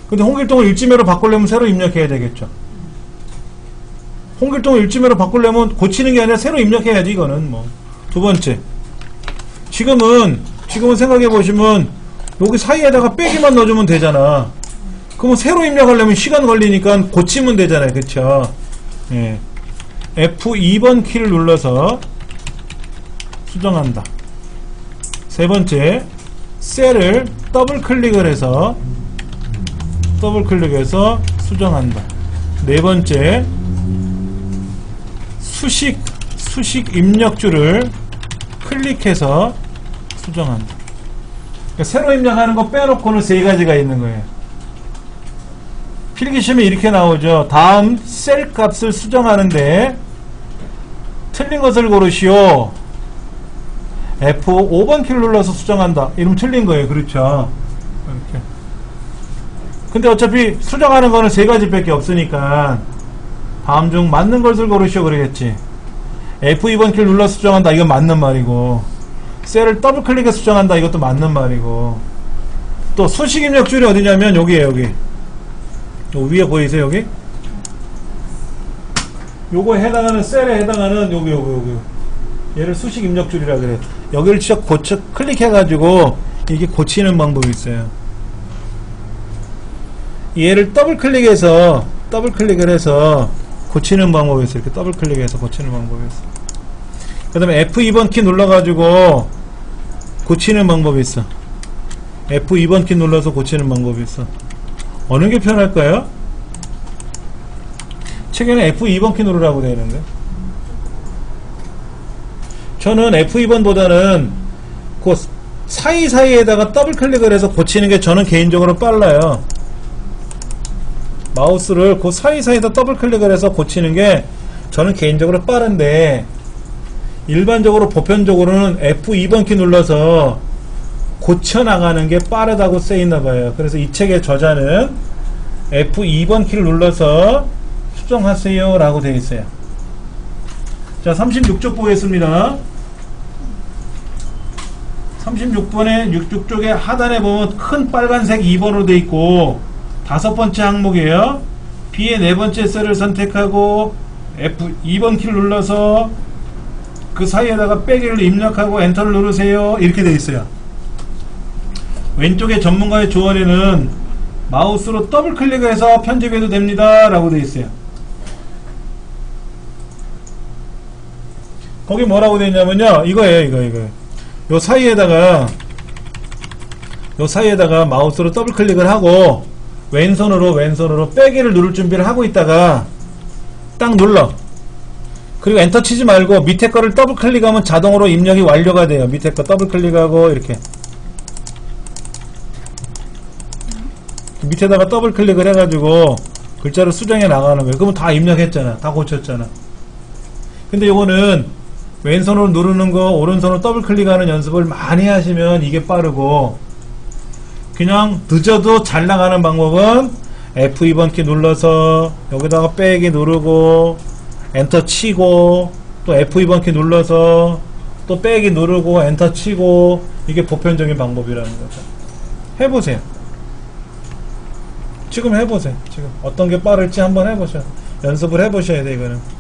A: 근데 홍길동을 일지매로 바꾸려면 새로 입력해야 되겠죠. 홍길동을 일지매로 바꾸려면 고치는 게 아니라 새로 입력해야지. 이거는 뭐. 두 번째, 지금은 생각해 보시면 여기 사이에다가 빼기만 넣어주면 되잖아. 그러면 새로 입력하려면 시간 걸리니까 고치면 되잖아요. 그쵸? 예. F2번 키를 눌러서 수정한다. 세 번째, 셀을 더블 클릭을 해서 수정한다. 네 번째, 수식 입력줄을 클릭해서 수정한다. 그러니까 새로 입력하는 거 빼놓고는 세 가지가 있는 거예요. 필기시험에 이렇게 나오죠. 다음 셀 값을 수정하는데 틀린 것을 고르시오. F5번 키를 눌러서 수정한다. 이러면 틀린 거예요. 그렇죠. 이렇게. 근데 어차피 수정하는 거는 세 가지밖에 없으니까 다음 중 맞는 것을 고르시오 그러겠지. F2번 키를 눌러서 수정한다. 이건 맞는 말이고, 셀을 더블 클릭해서 수정한다. 이것도 맞는 말이고, 또 수식 입력줄이 어디냐면 여기에요. 여기 위에 보이세요? 여기 요거에 해당하는 셀에 해당하는 여기 얘를 수식 입력줄이라 그래요. 여기를 직접 클릭해가지고 이게 고치는 방법이 있어요. 얘를 더블 클릭을 해서 고치는 방법이 있어요. 이렇게 더블 클릭해서 고치는 방법이 있어요. 그 다음에 F2번 키 눌러가지고 고치는 방법이 있어. F2번 키 눌러서 고치는 방법이 있어. 어느 게 편할까요? 책에는 F2번 키 누르라고 되어 있는데, 저는 F2번보다는 그 사이사이에다가 더블 클릭을 해서 고치는 게 저는 개인적으로 빨라요. 마우스를 그 사이사이에다 더블 클릭을 해서 고치는 게 저는 개인적으로 빠른데 일반적으로 보편적으로는 F2번 키 눌러서 고쳐나가는 게 빠르다고 쓰여있나봐요. 그래서 이 책의 저자는 F2번 키를 눌러서 수정하세요 라고 되어 있어요. 자, 36쪽 보겠습니다. 36번에 66쪽에 하단에 보면 큰 빨간색 2번으로 되어 있고 5번째 항목이에요. B의 4번째 셀을 선택하고 F2번 키를 눌러서 그 사이에다가 빼기를 입력하고 엔터를 누르세요. 이렇게 되어 있어요. 왼쪽에 전문가의 조언에는 마우스로 더블 클릭해서 편집해도 됩니다 라고 되어 있어요. 거기 뭐라고 되어 있냐면요, 이거예요. 요 사이에다가 마우스로 더블 클릭을 하고 왼손으로 빼기를 누를 준비를 하고 있다가 딱 눌러. 그리고 엔터 치지 말고 밑에 거를 더블 클릭하면 자동으로 입력이 완료가 돼요. 밑에 거 더블 클릭하고 이렇게 밑에다가 더블 클릭을 해가지고 글자를 수정해 나가는 거예요. 그러면 다 입력했잖아. 다 고쳤잖아. 근데 요거는 왼손으로 누르는 거 오른손으로 더블 클릭하는 연습을 많이 하시면 이게 빠르고, 그냥 늦어도 잘 나가는 방법은 F2번 키 눌러서 여기다가 빼기 누르고 엔터 치고 또 F2번 키 눌러서 또 빼기 누르고 엔터 치고, 이게 보편적인 방법이라는 거죠. 해보세요. 지금 해보세요. 지금 어떤 게 빠를지 한번 해보셔. 연습을 해보셔야 돼. 이거는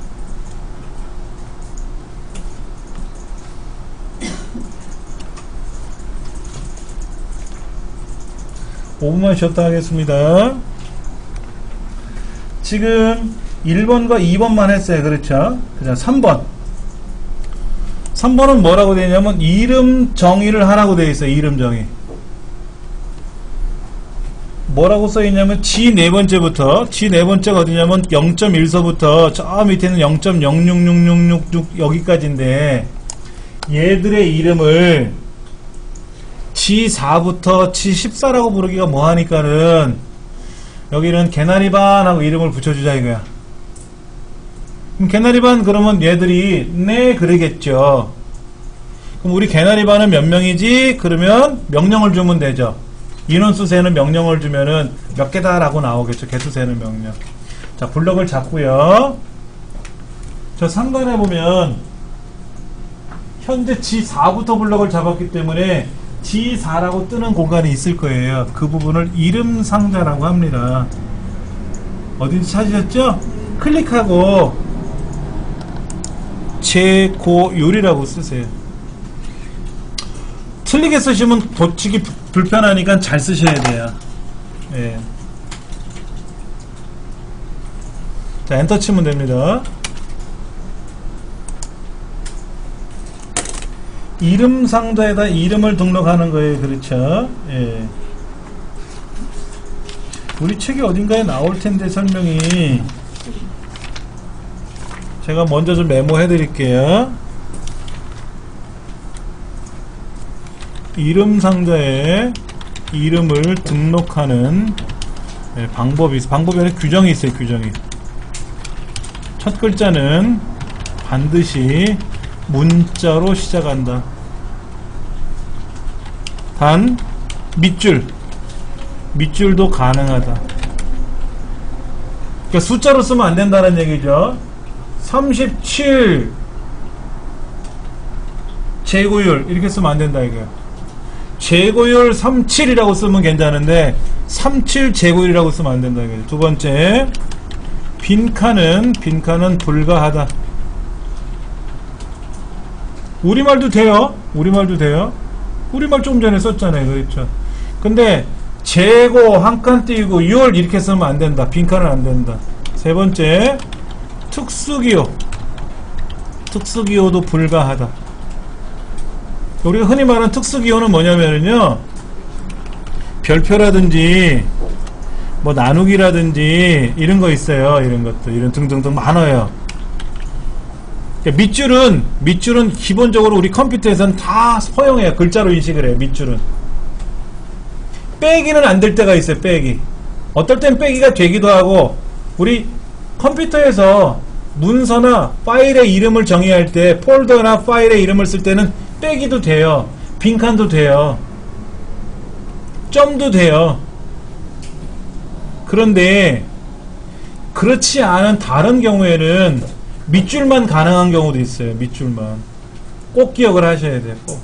A: 5분만 쉬었다 하겠습니다. 지금 1번과 2번만 했어요. 그렇죠? 그죠? 3번은 뭐라고 되어 있냐면 이름 정의를 하라고 되어 있어요. 이름 정의. 뭐라고 써 있냐면 G 네 번째가 어디냐면 0.1서부터 저 밑에는 0.0666666 여기까지인데, 얘들의 이름을 G4부터 G14라고 부르기가 뭐하니까는 여기는 개나리반하고 이름을 붙여주자 이거야. 그럼 개나리반 그러면 얘들이 네 그러겠죠. 그럼 우리 개나리반은 몇 명이지? 그러면 명령을 주면 되죠. 인원수 세는 명령을 주면은 몇 개다 라고 나오겠죠. 개수 세는 명령. 자, 블럭을 잡고요. 저 상단에 보면 현재 G4부터 블럭을 잡았기 때문에 G4라고 뜨는 공간이 있을 거예요. 그 부분을 이름 상자라고 합니다. 어딘지 찾으셨죠? 클릭하고 재고율이라고 쓰세요. 틀리게 쓰시면 고치기 불편하니까 잘 쓰셔야 돼요. 예. 자, 엔터 치면 됩니다. 이름 상자에다 이름을 등록하는 거예요. 그렇죠? 예. 우리 책이 어딘가에 나올 텐데 설명이. 제가 먼저 좀 메모해 드릴게요. 이름 상자에 이름을 등록하는 방법이 아니라 규정이 있어요. 규정이. 첫 글자는 반드시 문자로 시작한다. 단 밑줄도 가능하다. 그러니까 숫자로 쓰면 안 된다는 얘기죠. 37 재고율 이렇게 쓰면 안 된다 이거예요. 재고율 37이라고 쓰면 괜찮은데 37 재고율이라고 쓰면 안 된다 이거예요. 두 번째, 빈칸은 불가하다. 우리말도 돼요. 우리말 조금 전에 썼잖아요. 그렇죠? 근데 재고 한 칸 띄고 율 이렇게 쓰면 안 된다. 빈칸은 안 된다. 세 번째, 특수기호도 불가하다. 우리가 흔히 말하는 특수기호는 뭐냐면요, 별표라든지 뭐 나누기라든지 이런 거 있어요. 이런 것도 이런 등등등 많아요. 밑줄은 기본적으로 우리 컴퓨터에서는 다 허용해요. 글자로 인식을 해요. 밑줄은. 빼기는 안 될 때가 있어요. 빼기. 어떨 땐 빼기가 되기도 하고, 우리 컴퓨터에서 문서나 파일의 이름을 정의할 때 폴더나 파일의 이름을 쓸 때는 빼기도 돼요. 빈칸도 돼요. 점도 돼요. 그런데 그렇지 않은 다른 경우에는 밑줄만 가능한 경우도 있어요. 밑줄만. 꼭 기억을 하셔야 돼요. 꼭.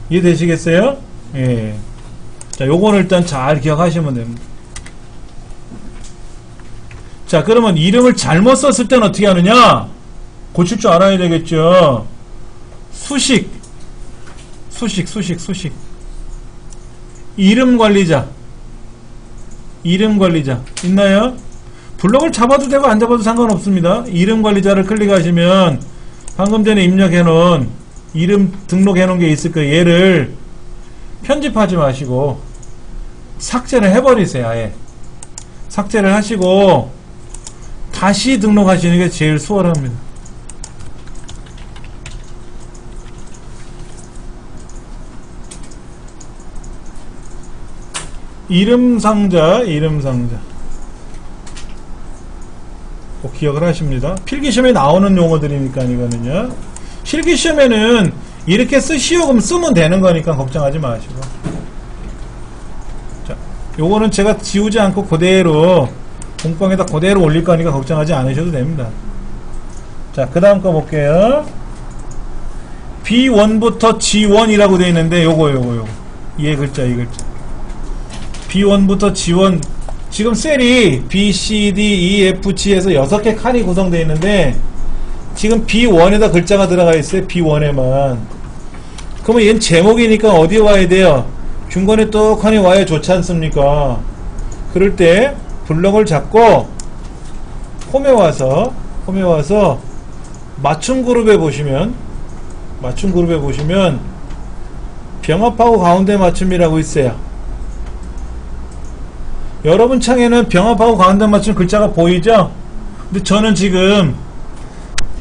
A: 이해되시겠어요? 예. 자, 요거는 일단 잘 기억하시면 됩니다. 자, 그러면 이름을 잘못 썼을 때는 어떻게 하느냐? 고칠 줄 알아야 되겠죠. 수식. 이름 관리자. 있나요? 블록을 잡아도 되고 안 잡아도 상관없습니다. 이름 관리자를 클릭하시면 방금 전에 입력해놓은 이름 등록해놓은 게 있을 거예요. 얘를 편집하지 마시고 삭제를 해버리세요. 아예 삭제를 하시고 다시 등록하시는 게 제일 수월합니다. 이름 상자 꼭 기억을 하십니다. 필기시험에 나오는 용어들이니까 이거는요. 실기시험에는 이렇게 쓰시오 그럼 쓰면 되는 거니까 걱정하지 마시고. 자, 요거는 제가 지우지 않고 그대로 공방에다 그대로 올릴 거니까 걱정하지 않으셔도 됩니다. 자, 그 다음 거 볼게요. B1부터 G1이라고 되어 있는데 요거 이 글자 B1부터 G1 지금 셀이 B, C, D, E, F, G에서 6개 칸이 구성되어 있는데 지금 B1에다 글자가 들어가 있어요. B1에만. 그러면 얘는 제목이니까 어디에 와야 돼요? 중간에 똑하니 와야 좋지 않습니까? 그럴 때 블럭을 잡고 홈에 와서 맞춤 그룹에 보시면 병합하고 가운데 맞춤이라고 있어요. 여러분 창에는 병합하고 가운데 맞춤 글자가 보이죠? 근데 저는 지금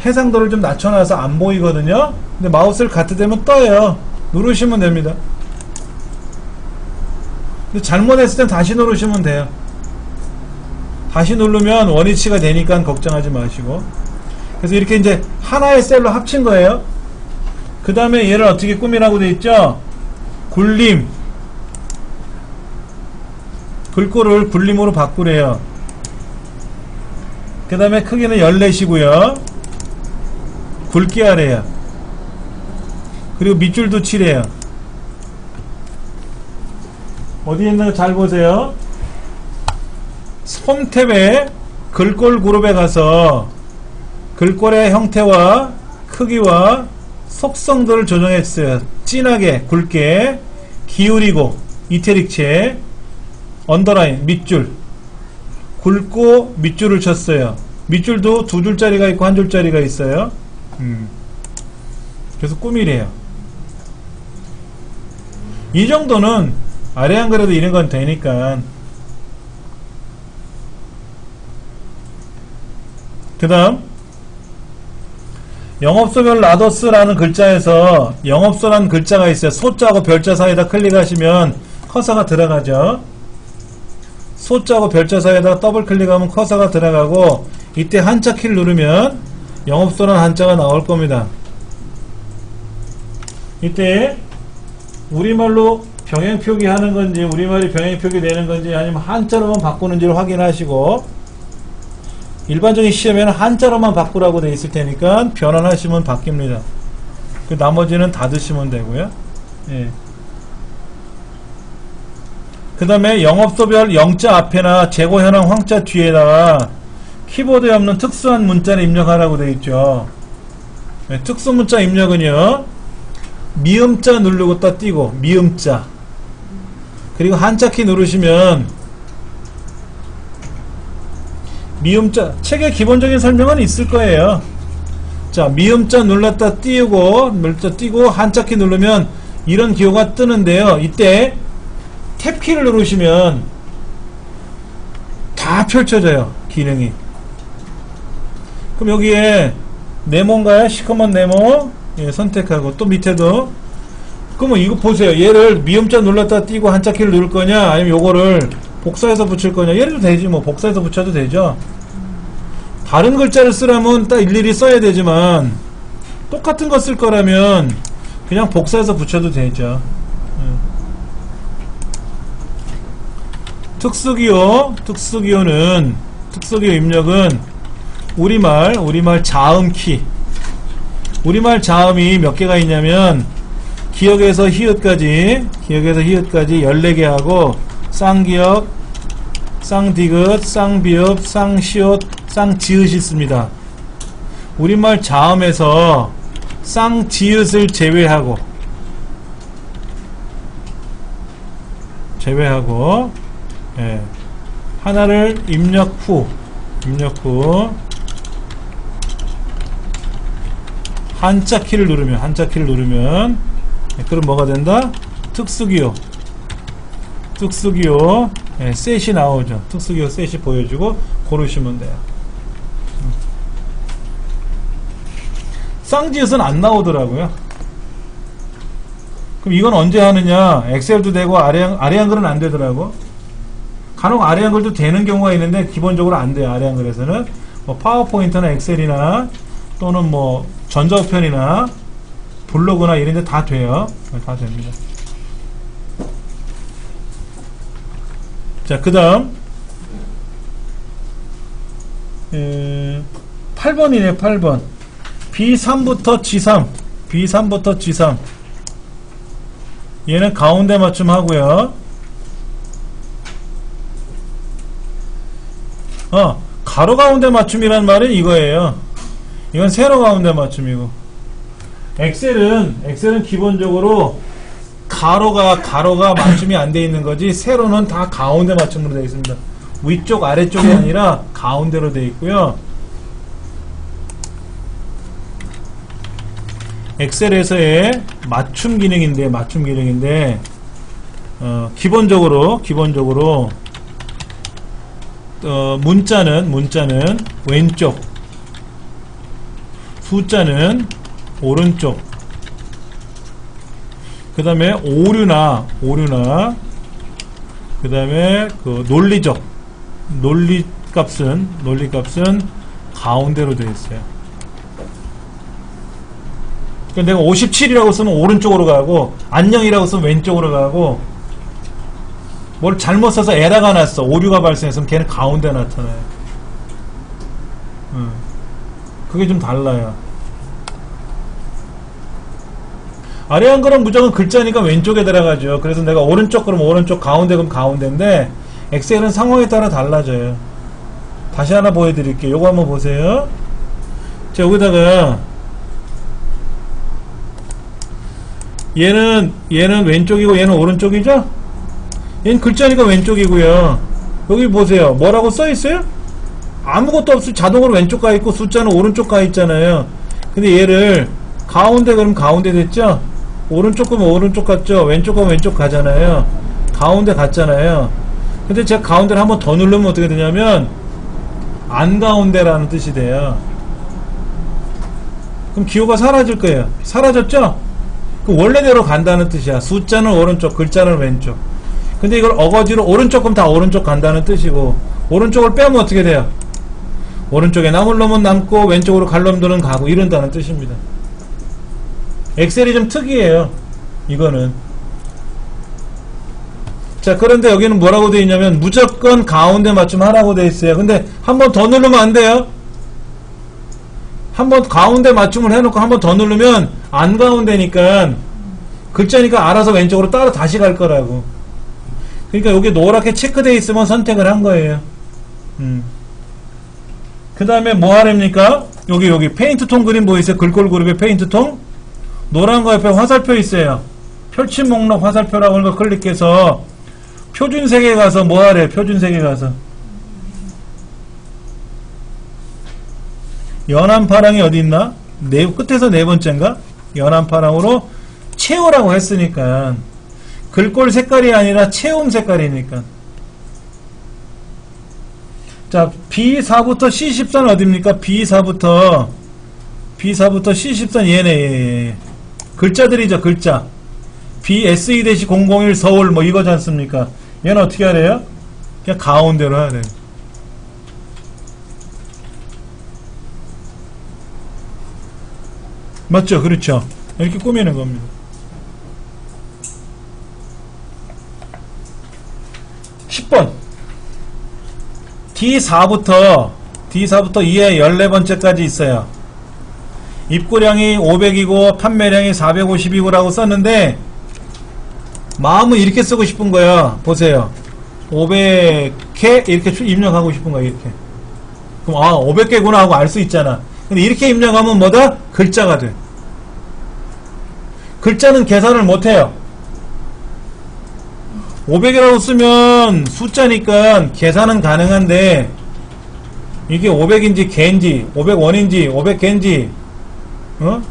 A: 해상도를 좀 낮춰놔서 안 보이거든요? 근데 마우스를 갖다 대면 떠요. 누르시면 됩니다. 근데 잘못했을 땐 다시 누르시면 돼요. 다시 누르면 원위치가 되니까 걱정하지 마시고. 그래서 이렇게 이제 하나의 셀로 합친 거예요. 그 다음에 얘를 어떻게 꾸미라고 되어 있죠? 굴림. 글꼴을 굴림으로 바꾸래요. 그 다음에 크기는 14이고요. 굵게 하래요. 그리고 밑줄도 칠해요. 어디에 있는 거 잘 보세요. 홈 탭에 글꼴 그룹에 가서 글꼴의 형태와 크기와 속성들을 조정했어요. 진하게, 굵게, 기울이고, 이태릭체, 언더라인, 밑줄, 굵고 밑줄을 쳤어요. 밑줄도 2줄짜리가 있고 1줄짜리가 있어요. 그래서 꾸미래요. 이 정도는 아래 안 그래도 이런 건 되니까. 그 다음 영업소별 라더스라는 글자에서 영업소라는 글자가 있어요. 소자하고 별자 사이에다 클릭하시면 커서가 들어가죠. 소자하고 별자 사이에다가 더블 클릭하면 커서가 들어가고 이때 한자 키를 누르면 영업소라는 한자가 나올 겁니다. 이때 우리말로 병행표기 하는 건지 우리말이 병행표기 되는 건지 아니면 한자로만 바꾸는지를 확인하시고 일반적인 시험에는 한자로만 바꾸라고 되어 있을 테니까 변환하시면 바뀝니다. 그 나머지는 닫으시면 되고요. 예. 그 다음에 영업소별 영자 앞에나 재고 현황 황자 뒤에다가 키보드에 없는 특수한 문자를 입력하라고 되어 있죠. 네, 특수 문자 입력은요, 미음자 누르고 딱 띄고 미음자, 그리고 한자키 누르시면 미음자, 책의 기본적인 설명은 있을 거예요. 자, 미음자 눌렀다 띄우고 한자키 누르면 이런 기호가 뜨는데요. 이때 탭키를 누르시면 다 펼쳐져요. 기능이. 그럼 여기에 네모인가요? 시커먼 네모, 예, 선택하고 또 밑에도. 그러면 이거 보세요. 얘를 미음자 눌렀다 띄고 한자키를 누를 거냐, 아니면 요거를 복사해서 붙일 거냐. 얘도 되지, 뭐 복사해서 붙여도 되죠. 다른 글자를 쓰려면 딱 일일이 써야 되지만 똑같은 거 쓸 거라면 그냥 복사해서 붙여도 되죠. 특수기호 입력은 우리말 자음키. 우리말 자음이 몇 개가 있냐면 기역에서 히읗까지 14개 하고 쌍기역, 쌍디귿, 쌍비읍, 쌍시옷, 쌍지읒이 있습니다. 우리말 자음에서 쌍지읒을 제외하고 예, 하나를 입력 후 한자 키를 누르면 그럼 뭐가 된다? 특수기호 예, 셋이 나오죠. 특수기호 셋이 보여주고 고르시면 돼요. 쌍지읒은 안 나오더라고요. 그럼 이건 언제 하느냐? 엑셀도 되고 아래 한글은 안 되더라고. 간혹 아래 한글도 되는 경우가 있는데 기본적으로 안 돼요. 아래 한글에서는 뭐 파워포인트나 엑셀이나 또는 뭐 전자우편이나 블로그나 이런 데 다 돼요. 다 됩니다. 자, 그 다음 8번이네. 8번 B3부터 G3 얘는 가운데 맞춤 하고요. 가로 가운데 맞춤이란 말은 이거예요. 이건 세로 가운데 맞춤이고, 엑셀은 기본적으로 가로가 맞춤이 안 돼 있는 거지, 세로는 다 가운데 맞춤으로 되어 있습니다. 위쪽 아래쪽이 아니라 가운데로 되어 있고요. 엑셀에서의 맞춤 기능인데 기본적으로 문자는 왼쪽, 숫자는 오른쪽, 그 다음에 오류나 그 다음에 그 논리값은 가운데로 되어 있어요. 그러니까 내가 57이라고 쓰면 오른쪽으로 가고, 안녕이라고 쓰면 왼쪽으로 가고, 뭘 잘못 써서 에러가 났어, 오류가 발생했으면 걔는 가운데 나타나요. 그게 좀 달라요. 아래 한글은 무조건 글자니까 왼쪽에 들어가죠. 그래서 내가 오른쪽 그러면 오른쪽, 가운데 그럼 가운데인데, 엑셀은 상황에 따라 달라져요. 다시 하나 보여드릴게요. 요거 한번 보세요. 자, 여기다가 얘는 왼쪽이고 얘는 오른쪽이죠? 얘는 글자니까 왼쪽이고요. 여기 보세요. 뭐라고 써있어요? 아무것도 없이 자동으로 왼쪽 가 있고 숫자는 오른쪽 가 있잖아요. 근데 얘를 가운데 그럼 가운데 됐죠? 오른쪽 가면 오른쪽 갔죠? 왼쪽 가면 왼쪽 가잖아요. 가운데 갔잖아요. 근데 제가 가운데를 한번 더 누르면 어떻게 되냐면 안 가운데라는 뜻이 돼요. 그럼 기호가 사라질 거예요. 사라졌죠? 그 원래대로 간다는 뜻이야. 숫자는 오른쪽, 글자는 왼쪽. 근데 이걸 어거지로 오른쪽 그럼 다 오른쪽 간다는 뜻이고, 오른쪽을 빼면 어떻게 돼요? 오른쪽에 남을 놈은 남고 왼쪽으로 갈 놈들은 가고, 이런다는 뜻입니다. 엑셀이 좀 특이해요. 이거는. 자, 그런데 여기는 뭐라고 되어 있냐면 무조건 가운데 맞춤 하라고 되어 있어요. 근데 한 번 더 누르면 안 돼요. 한 번 가운데 맞춤을 해놓고 한 번 더 누르면 안 가운데니까, 글자니까 알아서 왼쪽으로 따라 다시 갈 거라고. 그러니까 여기 노랗게 체크되어 있으면 선택을 한 거예요. 그 다음에 뭐 하랍니까? 여기 페인트 통 그림 보이세요? 글꼴 그룹의 페인트 통? 노란 거 옆에 화살표 있어요. 펼침 목록 화살표라고 하는 거 클릭해서 표준색에 가서 뭐 하래? 표준색에 가서 연한 파랑이 어디 있나? 끝에서 네 번째인가? 연한 파랑으로 채우라고 했으니까, 글꼴 색깔이 아니라 채움 색깔이니까. 자, B4부터 C10선 어딥니까? B4부터 C10선 얘네. 글자들이죠, 글자. BSE-001 서울 뭐 이거지 않습니까? 얘는 어떻게 하래요? 그냥 가운데로 해야 돼요. 맞죠? 그렇죠. 이렇게 꾸미는 겁니다. (10번) D4부터 2에 14번째까지 있어요. 입고량이 500이고 판매량이 450이고 라고 썼는데 마음은 이렇게 쓰고 싶은 거야. 보세요. 500개 이렇게 입력하고 싶은 거야. 이렇게. 그럼 500개구나 하고 알 수 있잖아. 근데 이렇게 입력하면 뭐다? 글자가 돼. 글자는 계산을 못해요. 500이라고 쓰면 숫자니까 계산은 가능한데 이게 500인지 개인지 500원인지 500개인지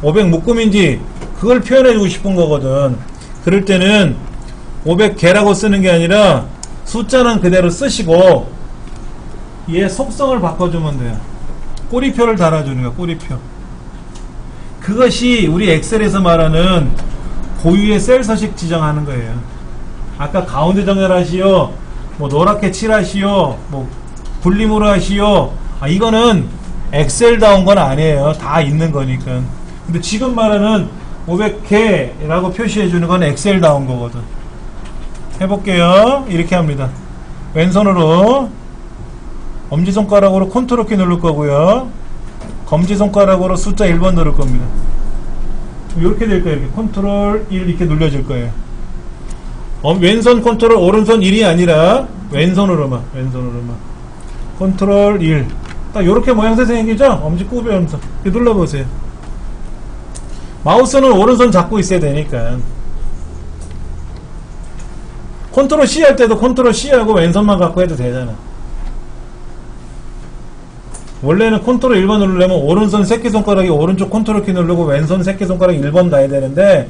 A: 500 묶음인지 그걸 표현해주고 싶은 거거든. 그럴 때는 500개라고 쓰는 게 아니라 숫자는 그대로 쓰시고 얘 속성을 바꿔주면 돼요. 꼬리표를 달아주는 거야. 꼬리표. 그것이 우리 엑셀에서 말하는 고유의 셀 서식 지정하는 거예요. 아까 가운데 정렬하시오, 뭐 노랗게 칠하시오, 뭐 분림으로 하시오. 이거는 엑셀다운 건 아니에요. 다 있는 거니까. 근데 지금 말하는 500개라고 표시해 주는 건 엑셀다운 거거든. 해볼게요. 이렇게 합니다. 왼손으로 엄지손가락으로 컨트롤 키 누를 거고요. 검지손가락으로 숫자 1번 누를 겁니다. 이렇게 될 거예요. 이렇게 컨트롤 1 이렇게 눌려질 거예요. 왼손 컨트롤 오른손 1이 아니라 왼손으로만 컨트롤 1 딱 요렇게 모양새 생기죠? 엄지 꾸면서 눌러보세요. 마우스는 오른손 잡고 있어야 되니까 컨트롤 C 할 때도 컨트롤 C 하고 왼손만 갖고 해도 되잖아. 원래는 컨트롤 1번 누르려면 오른손 새끼손가락이 오른쪽 컨트롤 키 누르고 왼손 새끼손가락이 1번 가야 되는데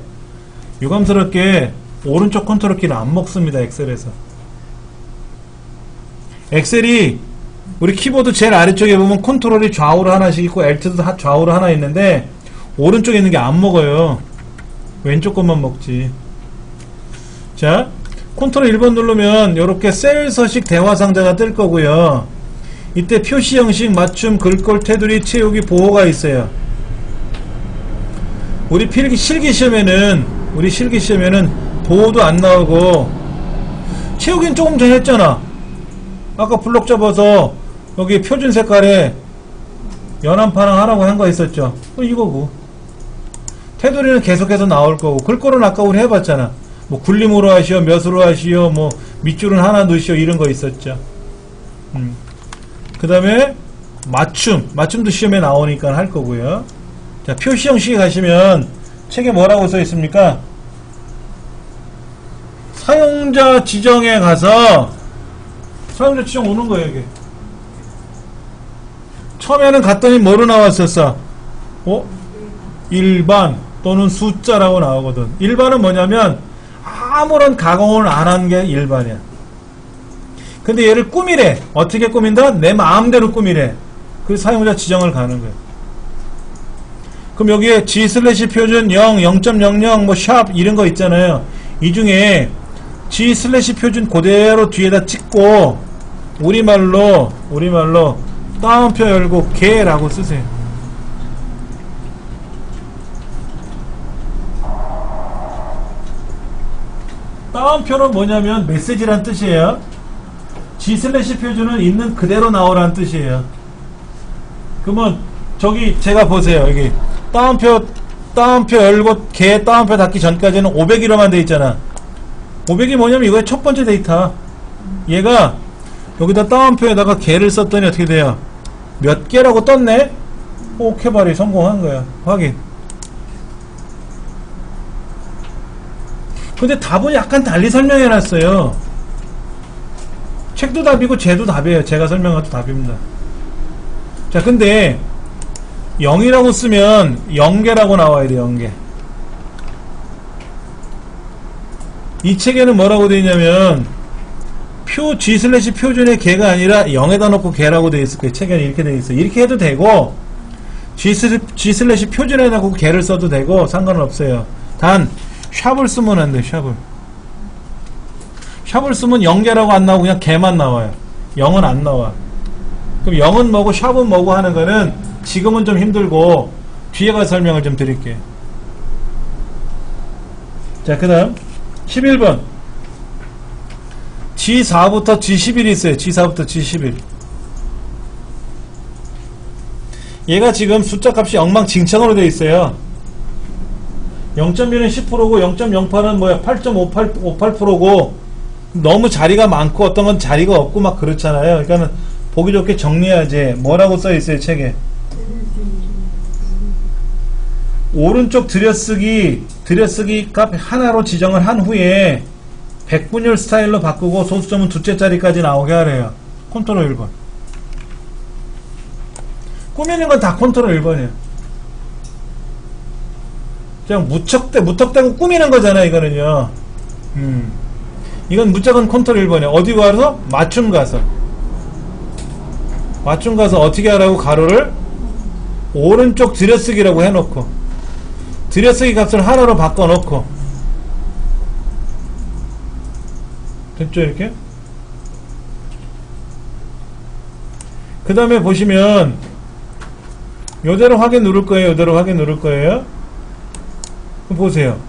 A: 유감스럽게 오른쪽 컨트롤 키는 안 먹습니다. 엑셀에서. 엑셀이 우리 키보드 제일 아래쪽에 보면 컨트롤이 좌우로 하나씩 있고 Alt도 좌우로 하나 있는데 오른쪽에 있는 게 안 먹어요. 왼쪽 것만 먹지. 자, 컨트롤 1번 누르면 이렇게 셀 서식 대화 상자가 뜰 거고요. 이때 표시 형식, 맞춤, 글꼴, 테두리, 채우기, 보호가 있어요. 우리 실기 시험에는 보호도 안 나오고 채우기는 조금 전에 했잖아. 아까 블록 접어서 여기 표준 색깔에 연한 파랑 하라고 한 거 있었죠. 이거고. 테두리는 계속해서 나올 거고 글꼴은 아까 우리 해봤잖아. 뭐 굴림으로 하시오, 몇으로 하시오, 뭐 밑줄은 하나 넣으시오 이런 거 있었죠. 그 다음에 맞춤도 시험에 나오니까 할 거고요. 자, 표시 형식에 가시면 책에 뭐라고 써 있습니까? 사용자 지정에 가서 사용자 지정 오는 거예요. 이게 처음에는 갔더니 뭐로 나왔었어? 일반 또는 숫자라고 나오거든. 일반은 뭐냐면 아무런 가공을 안 한 게 일반이야. 근데 얘를 꾸미래. 어떻게 꾸민다? 내 마음대로 꾸미래. 그 사용자 지정을 가는 거야. 그럼 여기에 G/ 표준 0, 0.00, 뭐 샵 이런 거 있잖아요. 이 중에 G/ 표준 그대로 뒤에다 찍고 우리말로 따옴표 열고 개라고 쓰세요. 따옴표는 뭐냐면 메시지란 뜻이에요. G/ 표준은 있는 그대로 나오라는 뜻이에요. 그러면 저기 제가 보세요. 여기 따옴표 열고 개 따옴표 닫기 전까지는 500이로만 돼 있잖아. 500이 뭐냐면 이거의 첫 번째 데이터. 얘가 여기다 따옴표에다가 개를 썼더니 어떻게 돼요? 몇 개라고 떴네? 오케바리 성공한 거야. 확인. 근데 답은 약간 달리 설명해 놨어요. 책도 답이고 쟤도 답이에요. 제가 설명한 것도 답입니다. 자, 근데 0이라고 쓰면 0개라고 나와야 돼. 0개. 이 책에는 뭐라고 되어 있냐면 G/ 표준의 개가 아니라 0에다 놓고 개라고 되어 있을 거예요. 책에는 이렇게 되어 있어요. 이렇게 해도 되고 G/ 표준에다 놓고 개를 써도 되고 상관은 없어요. 단 샵을 쓰면 안 돼. 샵을 쓰면 0개라고 안 나오고 그냥 개만 나와요. 0은 안 나와. 그럼 0은 뭐고 샵은 뭐고 하는 거는 지금은 좀 힘들고 뒤에 가서 설명을 좀 드릴게요. 자, 그 다음 11번 G4부터 G11이 있어요. G4부터 G11. 얘가 지금 숫자 값이 엉망진창으로 되어 있어요. 0.1은 10%고 0.08은 뭐야 8.58%고 너무 자리가 많고 어떤 건 자리가 없고 막 그렇잖아요. 그러니까는 보기 좋게 정리해야지. 뭐라고 써 있어요 책에? 오른쪽 들여쓰기 값 하나로 지정을 한 후에 백분율 스타일로 바꾸고 소수점은 두째 자리까지 나오게 하래요. 컨트롤 1번. 꾸미는 건 다 컨트롤 1번이에요. 그냥 무턱대고 꾸미는 거잖아, 이거는요. 이건 무조건 컨트롤 1번이에요. 어디 가서? 맞춤 가서 어떻게 하라고? 가로를 오른쪽 들여쓰기라고 해놓고 들여쓰기 값을 하나로 바꿔놓고 됐죠, 이렇게? 그 다음에 보시면 요대로 확인 누를 거예요. 요대로 확인 누를 거예요. 그럼 보세요.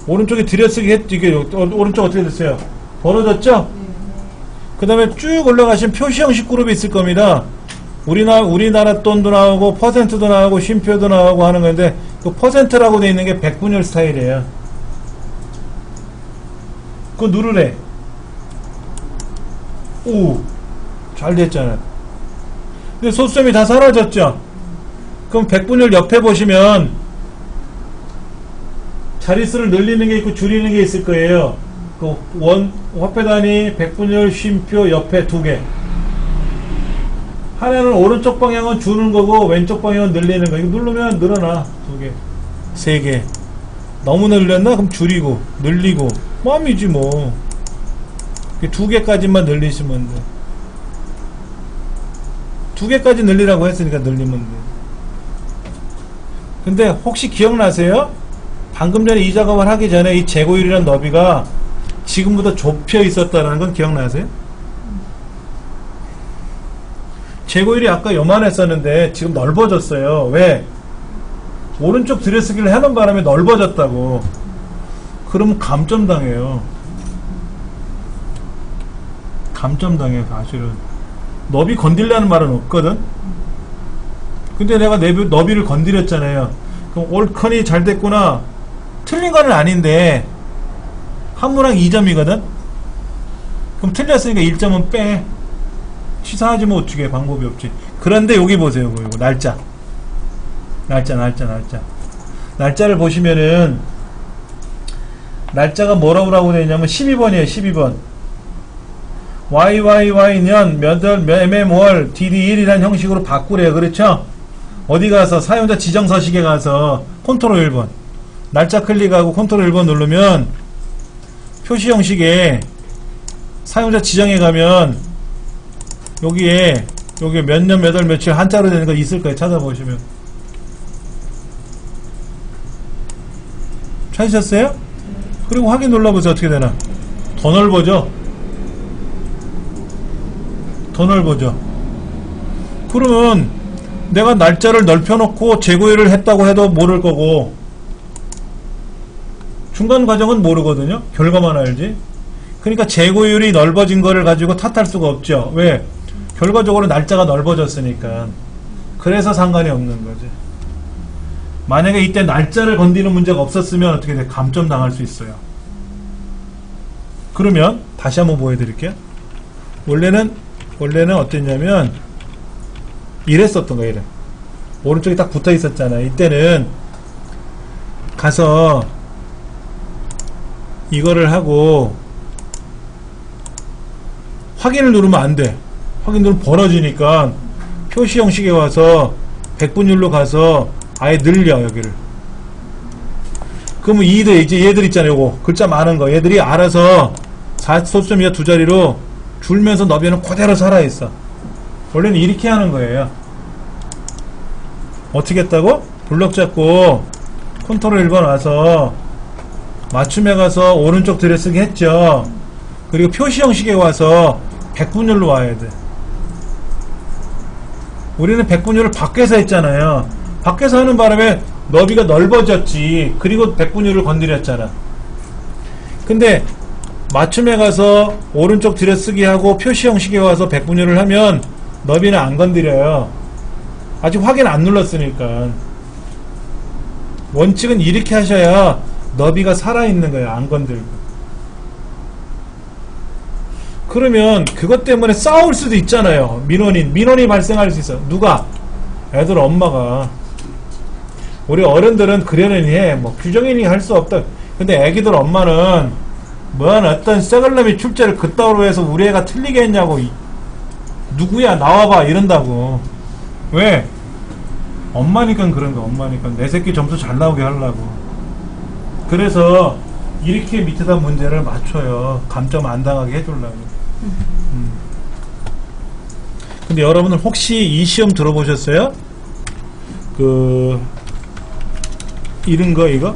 A: 오른쪽에 들여쓰기 했, 이게 오른쪽 어떻게 됐어요? 벌어졌죠? 그 다음에 쭉 올라가시면 표시 형식 그룹이 있을 겁니다. 우리나라 돈도 나오고 퍼센트도 나오고 쉼표도 나오고 하는 건데 그 퍼센트라고 되어 있는 게 백분율 스타일이에요. 그거 누르래. 오, 잘 됐잖아요. 근데 소수점이 다 사라졌죠? 그럼 백분율 옆에 보시면 자릿수를 늘리는 게 있고 줄이는 게 있을 거예요. 그 화폐 단위, 백분율, 쉼표 옆에 두 개. 하나는 오른쪽 방향은 주는 거고 왼쪽 방향은 늘리는 거. 이거 누르면 늘어나. 두 개, 세 개. 너무 늘렸나? 그럼 줄이고 늘리고 마음이지 뭐. 두 개까지만 늘리시면 돼. 두 개까지 늘리라고 했으니까 늘리면 돼. 근데 혹시 기억나세요? 방금 전에 이 작업을 하기 전에 이 재고율이란 너비가 지금보다 좁혀 있었다는 건 기억나세요? 재고율이 아까 요만했었는데 지금 넓어졌어요. 왜? 오른쪽 들여쓰기를 해놓은 바람에 넓어졌다고. 그러면 감점당해요. 감점당해요, 사실은. 너비 건들려는 말은 없거든? 근데 내가 너비를 건드렸잖아요. 그럼 옳거니 잘 됐구나. 틀린 건 아닌데, 한문항 2점이거든? 그럼 틀렸으니까 1점은 빼. 치사하지 뭐 어떻게 방법이 없지. 그런데 여기 보세요. 이거 날짜. 날짜를 보시면은 날짜가 뭐라고 되어 있냐면 12번이에요. 12번. YYY년 몇월 MM월 DD1이라는 형식으로 바꾸래요. 그렇죠? 어디 가서 사용자 지정 서식에 가서 컨트롤 1번 날짜 클릭하고 컨트롤 1번 누르면 표시 형식에 사용자 지정에 가면 여기에 몇 년 몇 월 며칠 한자로 되는 거 있을 거예요. 찾아보시면. 찾으셨어요? 그리고 확인 눌러보세요. 어떻게 되나. 더 넓어져. 그러면 내가 날짜를 넓혀놓고 재고일을 했다고 해도 모를 거고 중간 과정은 모르거든요. 결과만 알지. 그러니까 재고율이 넓어진 거를 가지고 탓할 수가 없죠. 왜? 결과적으로 날짜가 넓어졌으니까. 그래서 상관이 없는 거지. 만약에 이때 날짜를 건드리는 문제가 없었으면 어떻게 돼? 감점 당할 수 있어요. 그러면 다시 한번 보여드릴게요. 원래는 어땠냐면 이랬었던 거예요. 이래. 오른쪽에 딱 붙어 있었잖아요. 이때는 가서 이거를 하고 확인을 누르면 안 돼. 확인 누르면 벌어지니까 표시 형식에 와서 백분율로 가서 아예 늘려 여기를. 그러면 이제 얘들 있잖아요. 요거 글자 많은 거 얘들이 알아서 소수점 이하 두 자리로 줄면서 너비는 그대로 살아있어. 원래는 이렇게 하는 거예요. 어떻게 했다고? 블럭 잡고 컨트롤 1번 와서 맞춤에 가서 오른쪽 들여쓰기 했죠. 그리고 표시 형식에 와서 백분율로 와야 돼. 우리는 백분율을 밖에서 했잖아요. 밖에서 하는 바람에 너비가 넓어졌지. 그리고 백분율을 건드렸잖아. 근데 맞춤에 가서 오른쪽 들여쓰기 하고 표시 형식에 와서 백분율을 하면 너비는 안 건드려요. 아직 확인 안 눌렀으니까. 원칙은 이렇게 하셔야 너비가 살아있는 거예요. 안 건들고. 그러면 그것 때문에 싸울 수도 있잖아요. 민원이 발생할 수 있어. 누가? 애들 엄마가. 우리 어른들은 그러려니 해. 뭐 규정이니 할 수 없다. 근데 애기들 엄마는 뭔 어떤 썩을놈이 출제를 그따위로 해서 우리 애가 틀리게 했냐고. 누구야 나와봐 이런다고. 왜? 엄마니까 그런 거. 엄마니까 내 새끼 점수 잘 나오게 하려고. 그래서 이렇게 밑에다 문제를 맞춰요. 감점 안 당하게 해주려고. 근데 여러분들 혹시 이 시험 들어보셨어요? 이런 거 이거?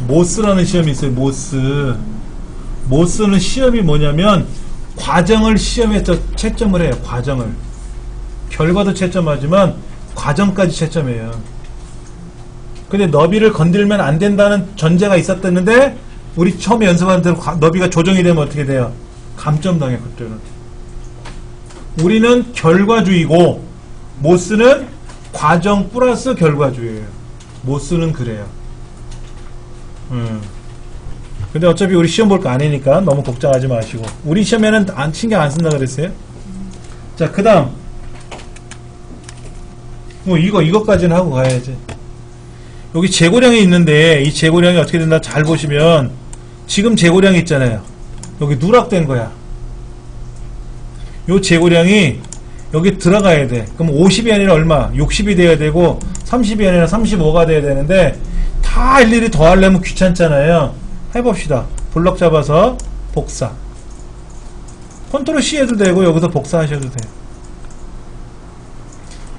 A: 모스라는 시험이 있어요. 모스는 시험이 뭐냐면 과정을 시험에 채점을 해요. 과정을. 결과도 채점하지만 과정까지 채점해요. 근데 너비를 건들면 안 된다는 전제가 있었다는데 우리 처음 연습한 대로 너비가 조정이 되면 어떻게 돼요? 감점당해. 그때는. 우리는 결과주의고 모스는 과정 플러스 결과주의예요. 모스는 그래요. 근데 어차피 우리 시험 볼 거 아니니까 너무 걱정하지 마시고. 우리 시험에는 신경 안 쓴다 그랬어요. 자, 그 다음 이것까지는 하고 가야지. 여기 재고량이 있는데 이 재고량이 어떻게 된다 잘 보시면 지금 재고량이 있잖아요. 여기 누락된 거야. 요 재고량이 여기 들어가야 돼. 그럼 50이 아니라 얼마? 60이 돼야 되고 30이 아니라 35가 돼야 되는데 다 일일이 더하려면 귀찮잖아요. 해봅시다. 블럭 잡아서 복사. 컨트롤 C 해도 되고 여기서 복사하셔도 돼요.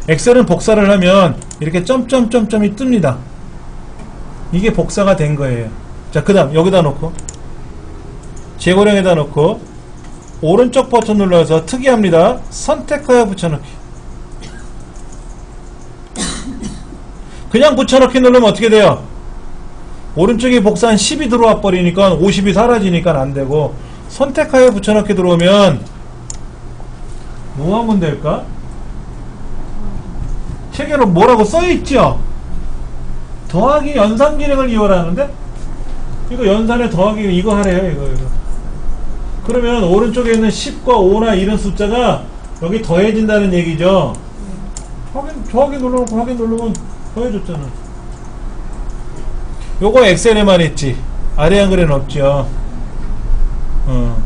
A: 엑셀은 복사를 하면 이렇게 점점점점이 뜹니다. 이게 복사가 된 거예요. 자, 그 다음 여기다 놓고 재고량에다 놓고 오른쪽 버튼 눌러서 특이합니다. 선택하여 붙여넣기. 그냥 붙여넣기 누르면 어떻게 돼요? 오른쪽에 복사한 10이 들어와 버리니까 50이 사라지니까 안 되고, 선택하여 붙여넣기 들어오면 뭐 하면 될까? 책에로 뭐라고 써있죠? 더하기 연산 기능을 이용하라는데? 이거 연산에 더하기 이거 하래요. 이거. 그러면 오른쪽에 있는 10과 5나 이런 숫자가 여기 더해진다는 얘기죠. 더하기 눌러놓고 확인 누르면 더해졌잖아. 요거 엑셀에만 있지 아래 한글에는 없죠. 그러니까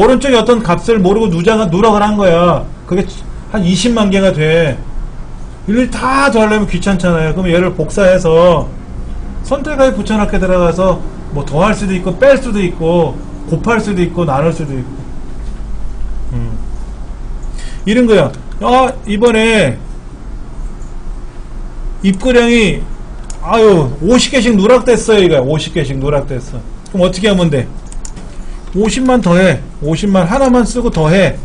A: 오른쪽에 어떤 값을 모르고 누락을 한 거야. 그게 한 20만 개가 돼. 일일이 다 더하려면 귀찮잖아요. 그럼 얘를 복사해서 선택하여 붙여넣기 들어가서 뭐 더할 수도 있고 뺄 수도 있고 곱할 수도 있고 나눌 수도 있고 이런 거야. 이번에 입고량이 50개씩 누락됐어요. 이거 50개씩 누락됐어. 그럼 어떻게 하면 돼? 50만 더해. 50만 하나만 쓰고 더해.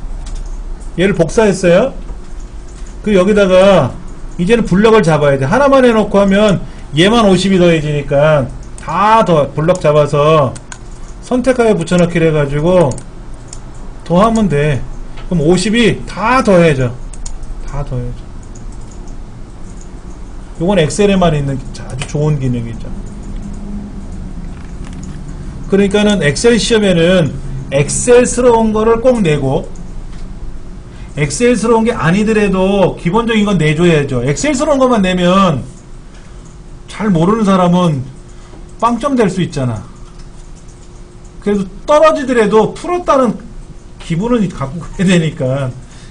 A: 얘를 복사했어요. 그 여기다가 이제는 블럭을 잡아야 돼. 하나만 해놓고 하면 얘만 50이 더해지니까 다 블럭 잡아서 선택하여 붙여넣기를 해가지고 더하면 돼. 그럼 50이 다 더해져. 다 더해져. 요건 엑셀에만 있는 아주 좋은 기능이죠. 그러니까는 엑셀 시험에는 엑셀스러운 거를 꼭 내고, 엑셀스러운 게 아니더라도 기본적인 건 내줘야죠. 엑셀스러운 것만 내면 잘 모르는 사람은 빵점 될 수 있잖아. 그래도 떨어지더라도 풀었다는 기분은 갖고 가야 되니까.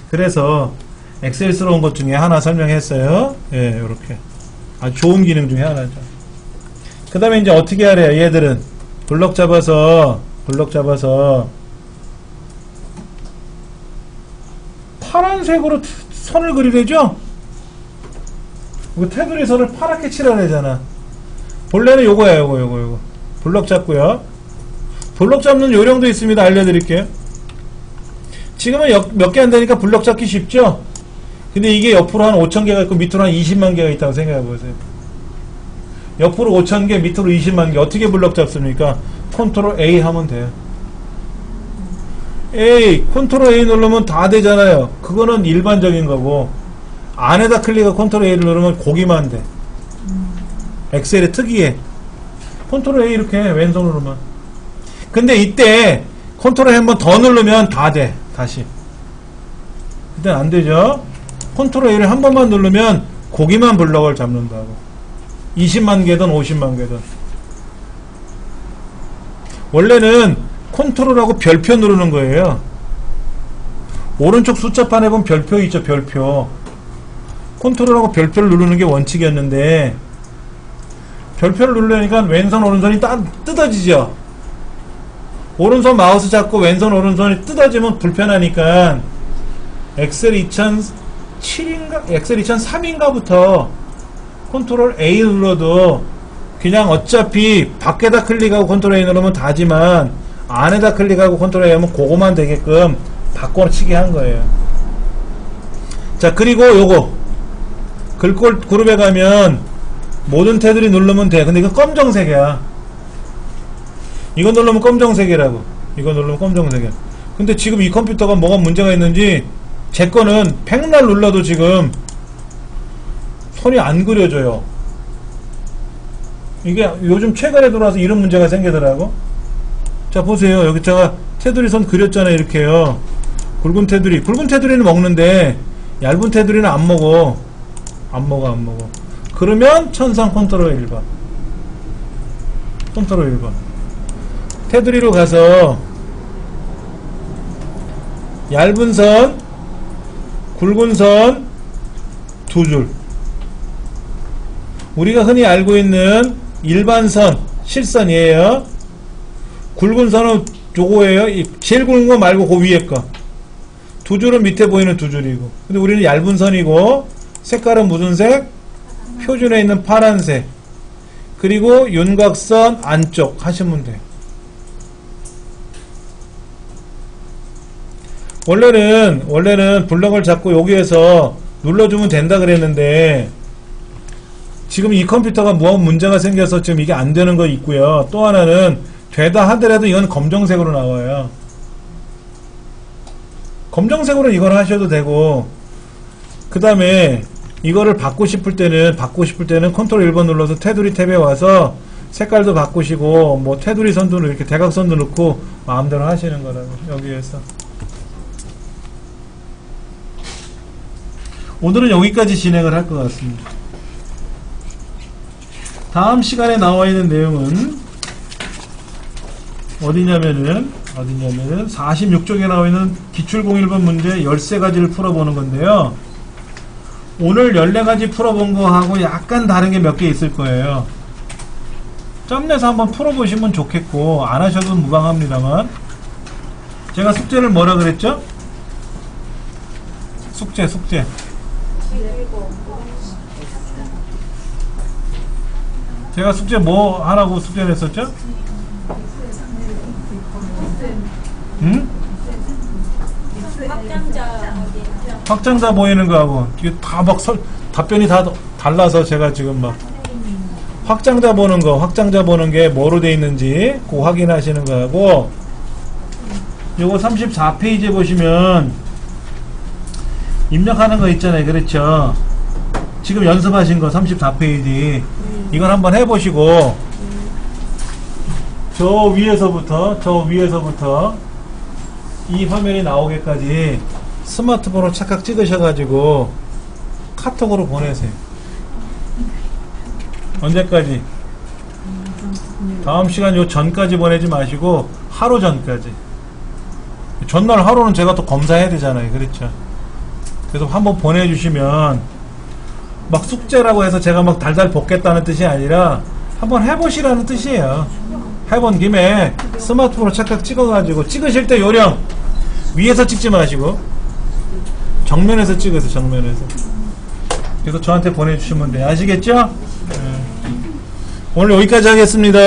A: 그래서 엑셀스러운 것 중에 하나 설명했어요. 예, 요렇게 아주 좋은 기능 중에 하나죠. 그 다음에 이제 어떻게 하래요? 얘들은 블럭 잡아서 파란색으로 선을 그리래죠? 테두리 선을 파랗게 칠하래잖아. 본래는 요거야. 요거 블럭 잡고요. 블럭 잡는 요령도 있습니다. 알려드릴게요. 지금은 몇 개 한다니까 블럭 잡기 쉽죠? 근데 이게 옆으로 한 5,000개가 있고 밑으로 한 20만 개가 있다고 생각해 보세요. 옆으로 5,000개, 밑으로 20만 개. 어떻게 블럭 잡습니까? 컨트롤 A 하면 돼요. 컨트롤 A 누르면 다 되잖아요. 그거는 일반적인 거고, 안에다 클릭하고 컨트롤 A를 누르면 고기만 돼. 엑셀의 특이해. 컨트롤 A 이렇게 왼손으로만. 근데 이때 컨트롤 A 한 번 더 누르면 다 돼. 다시. 일단 안 되죠. 컨트롤 A를 한 번만 누르면 고기만 블럭을 잡는다고. 20만 개든 50만 개든. 원래는 컨트롤하고 별표 누르는 거예요. 오른쪽 숫자판에 보면 별표 있죠. 별표. 컨트롤하고 별표를 누르는 게 원칙이었는데 별표를 누르려니까 왼손 오른손이 뜯어지죠. 오른손 마우스 잡고 왼손 오른손이 뜯어지면 불편하니까 엑셀 2007인가 엑셀 2003인가부터 컨트롤 A 눌러도 그냥 어차피 밖에다 클릭하고 컨트롤 A 누르면 다지만 안에다 클릭하고 컨트롤 A 하면 그거만 되게끔 바꿔치기 한 거예요. 자, 그리고 요거 글꼴 그룹에 가면 모든 테두리 누르면 돼. 근데 이거 검정색이야. 이거 누르면 검정색이라고. 이거 누르면 검정색이야. 근데 지금 이 컴퓨터가 뭐가 문제가 있는지 제 거는 백날 눌러도 지금 손이 안 그려져요. 이게 요즘 최근에 들어와서 이런 문제가 생기더라고. 자, 보세요. 여기 제가 테두리 선 그렸잖아요. 이렇게요. 굵은 테두리. 굵은 테두리는 먹는데 얇은 테두리는 안 먹어. 안 먹어. 그러면 천상 컨트롤 1번. 컨트롤 1번. 테두리로 가서 얇은 선, 굵은 선 두 줄. 우리가 흔히 알고 있는 일반 선, 실선이에요. 굵은 선은 요거예요. 제일 굵은 거 말고 그 위에 거. 두 줄은 밑에 보이는 두 줄이고. 근데 우리는 얇은 선이고, 색깔은 무슨 색? 표준에 있는 파란색. 그리고 윤곽선 안쪽 하시면 돼요. 원래는 블럭을 잡고 여기에서 눌러주면 된다 그랬는데, 지금 이 컴퓨터가 무슨 문제가 생겨서 지금 이게 안 되는 거 있고요. 또 하나는 되다 하더라도 이건 검정색으로 나와요. 검정색으로 이걸 하셔도 되고, 그 다음에 이거를 바꾸고 싶을 때는 컨트롤 1번 눌러서 테두리 탭에 와서 색깔도 바꾸시고, 뭐 테두리 선도 이렇게 대각선도 넣고 마음대로 하시는 거라고. 여기에서 오늘은 여기까지 진행을 할 것 같습니다. 다음 시간에 나와 있는 내용은 어디냐면은 46쪽에 나와 있는 기출공일번 문제 13가지를 풀어보는 건데요. 오늘 14가지 풀어본 거하고 약간 다른 게 몇 개 있을 거예요. 점내서 한번 풀어보시면 좋겠고, 안 하셔도 무방합니다만, 제가 숙제를 뭐라 그랬죠? 숙제. 제가 숙제 뭐 하라고 숙제를 했었죠? 응? 확장자 보이는 거하고 이게 다 막 답변이 다 달라서 제가 지금 막 확장자 보는 게 뭐로 돼 있는지 그거 확인하시는 거하고, 요거 34페이지에 보시면 입력하는 거 있잖아요. 그렇죠? 지금 연습하신 거 34페이지 이걸 한번 해보시고, 저 위에서부터 이 화면이 나오게까지 스마트폰으로 착각 찍으셔가지고 카톡으로 보내세요. 언제까지? 다음 시간 요 전까지 보내지 마시고 하루 전까지. 전날 하루는 제가 또 검사해야 되잖아요. 그렇죠? 그래서 한번 보내주시면, 막 숙제라고 해서 제가 막 달달 볶겠다는 뜻이 아니라 한번 해보시라는 뜻이에요. 해본 김에 스마트폰으로 착각 찍어가지고, 찍으실 때 요령 위에서 찍지 마시고 정면에서 찍으세요. 정면에서. 그래서 저한테 보내주시면 돼요. 아시겠죠? 네. 오늘 여기까지 하겠습니다.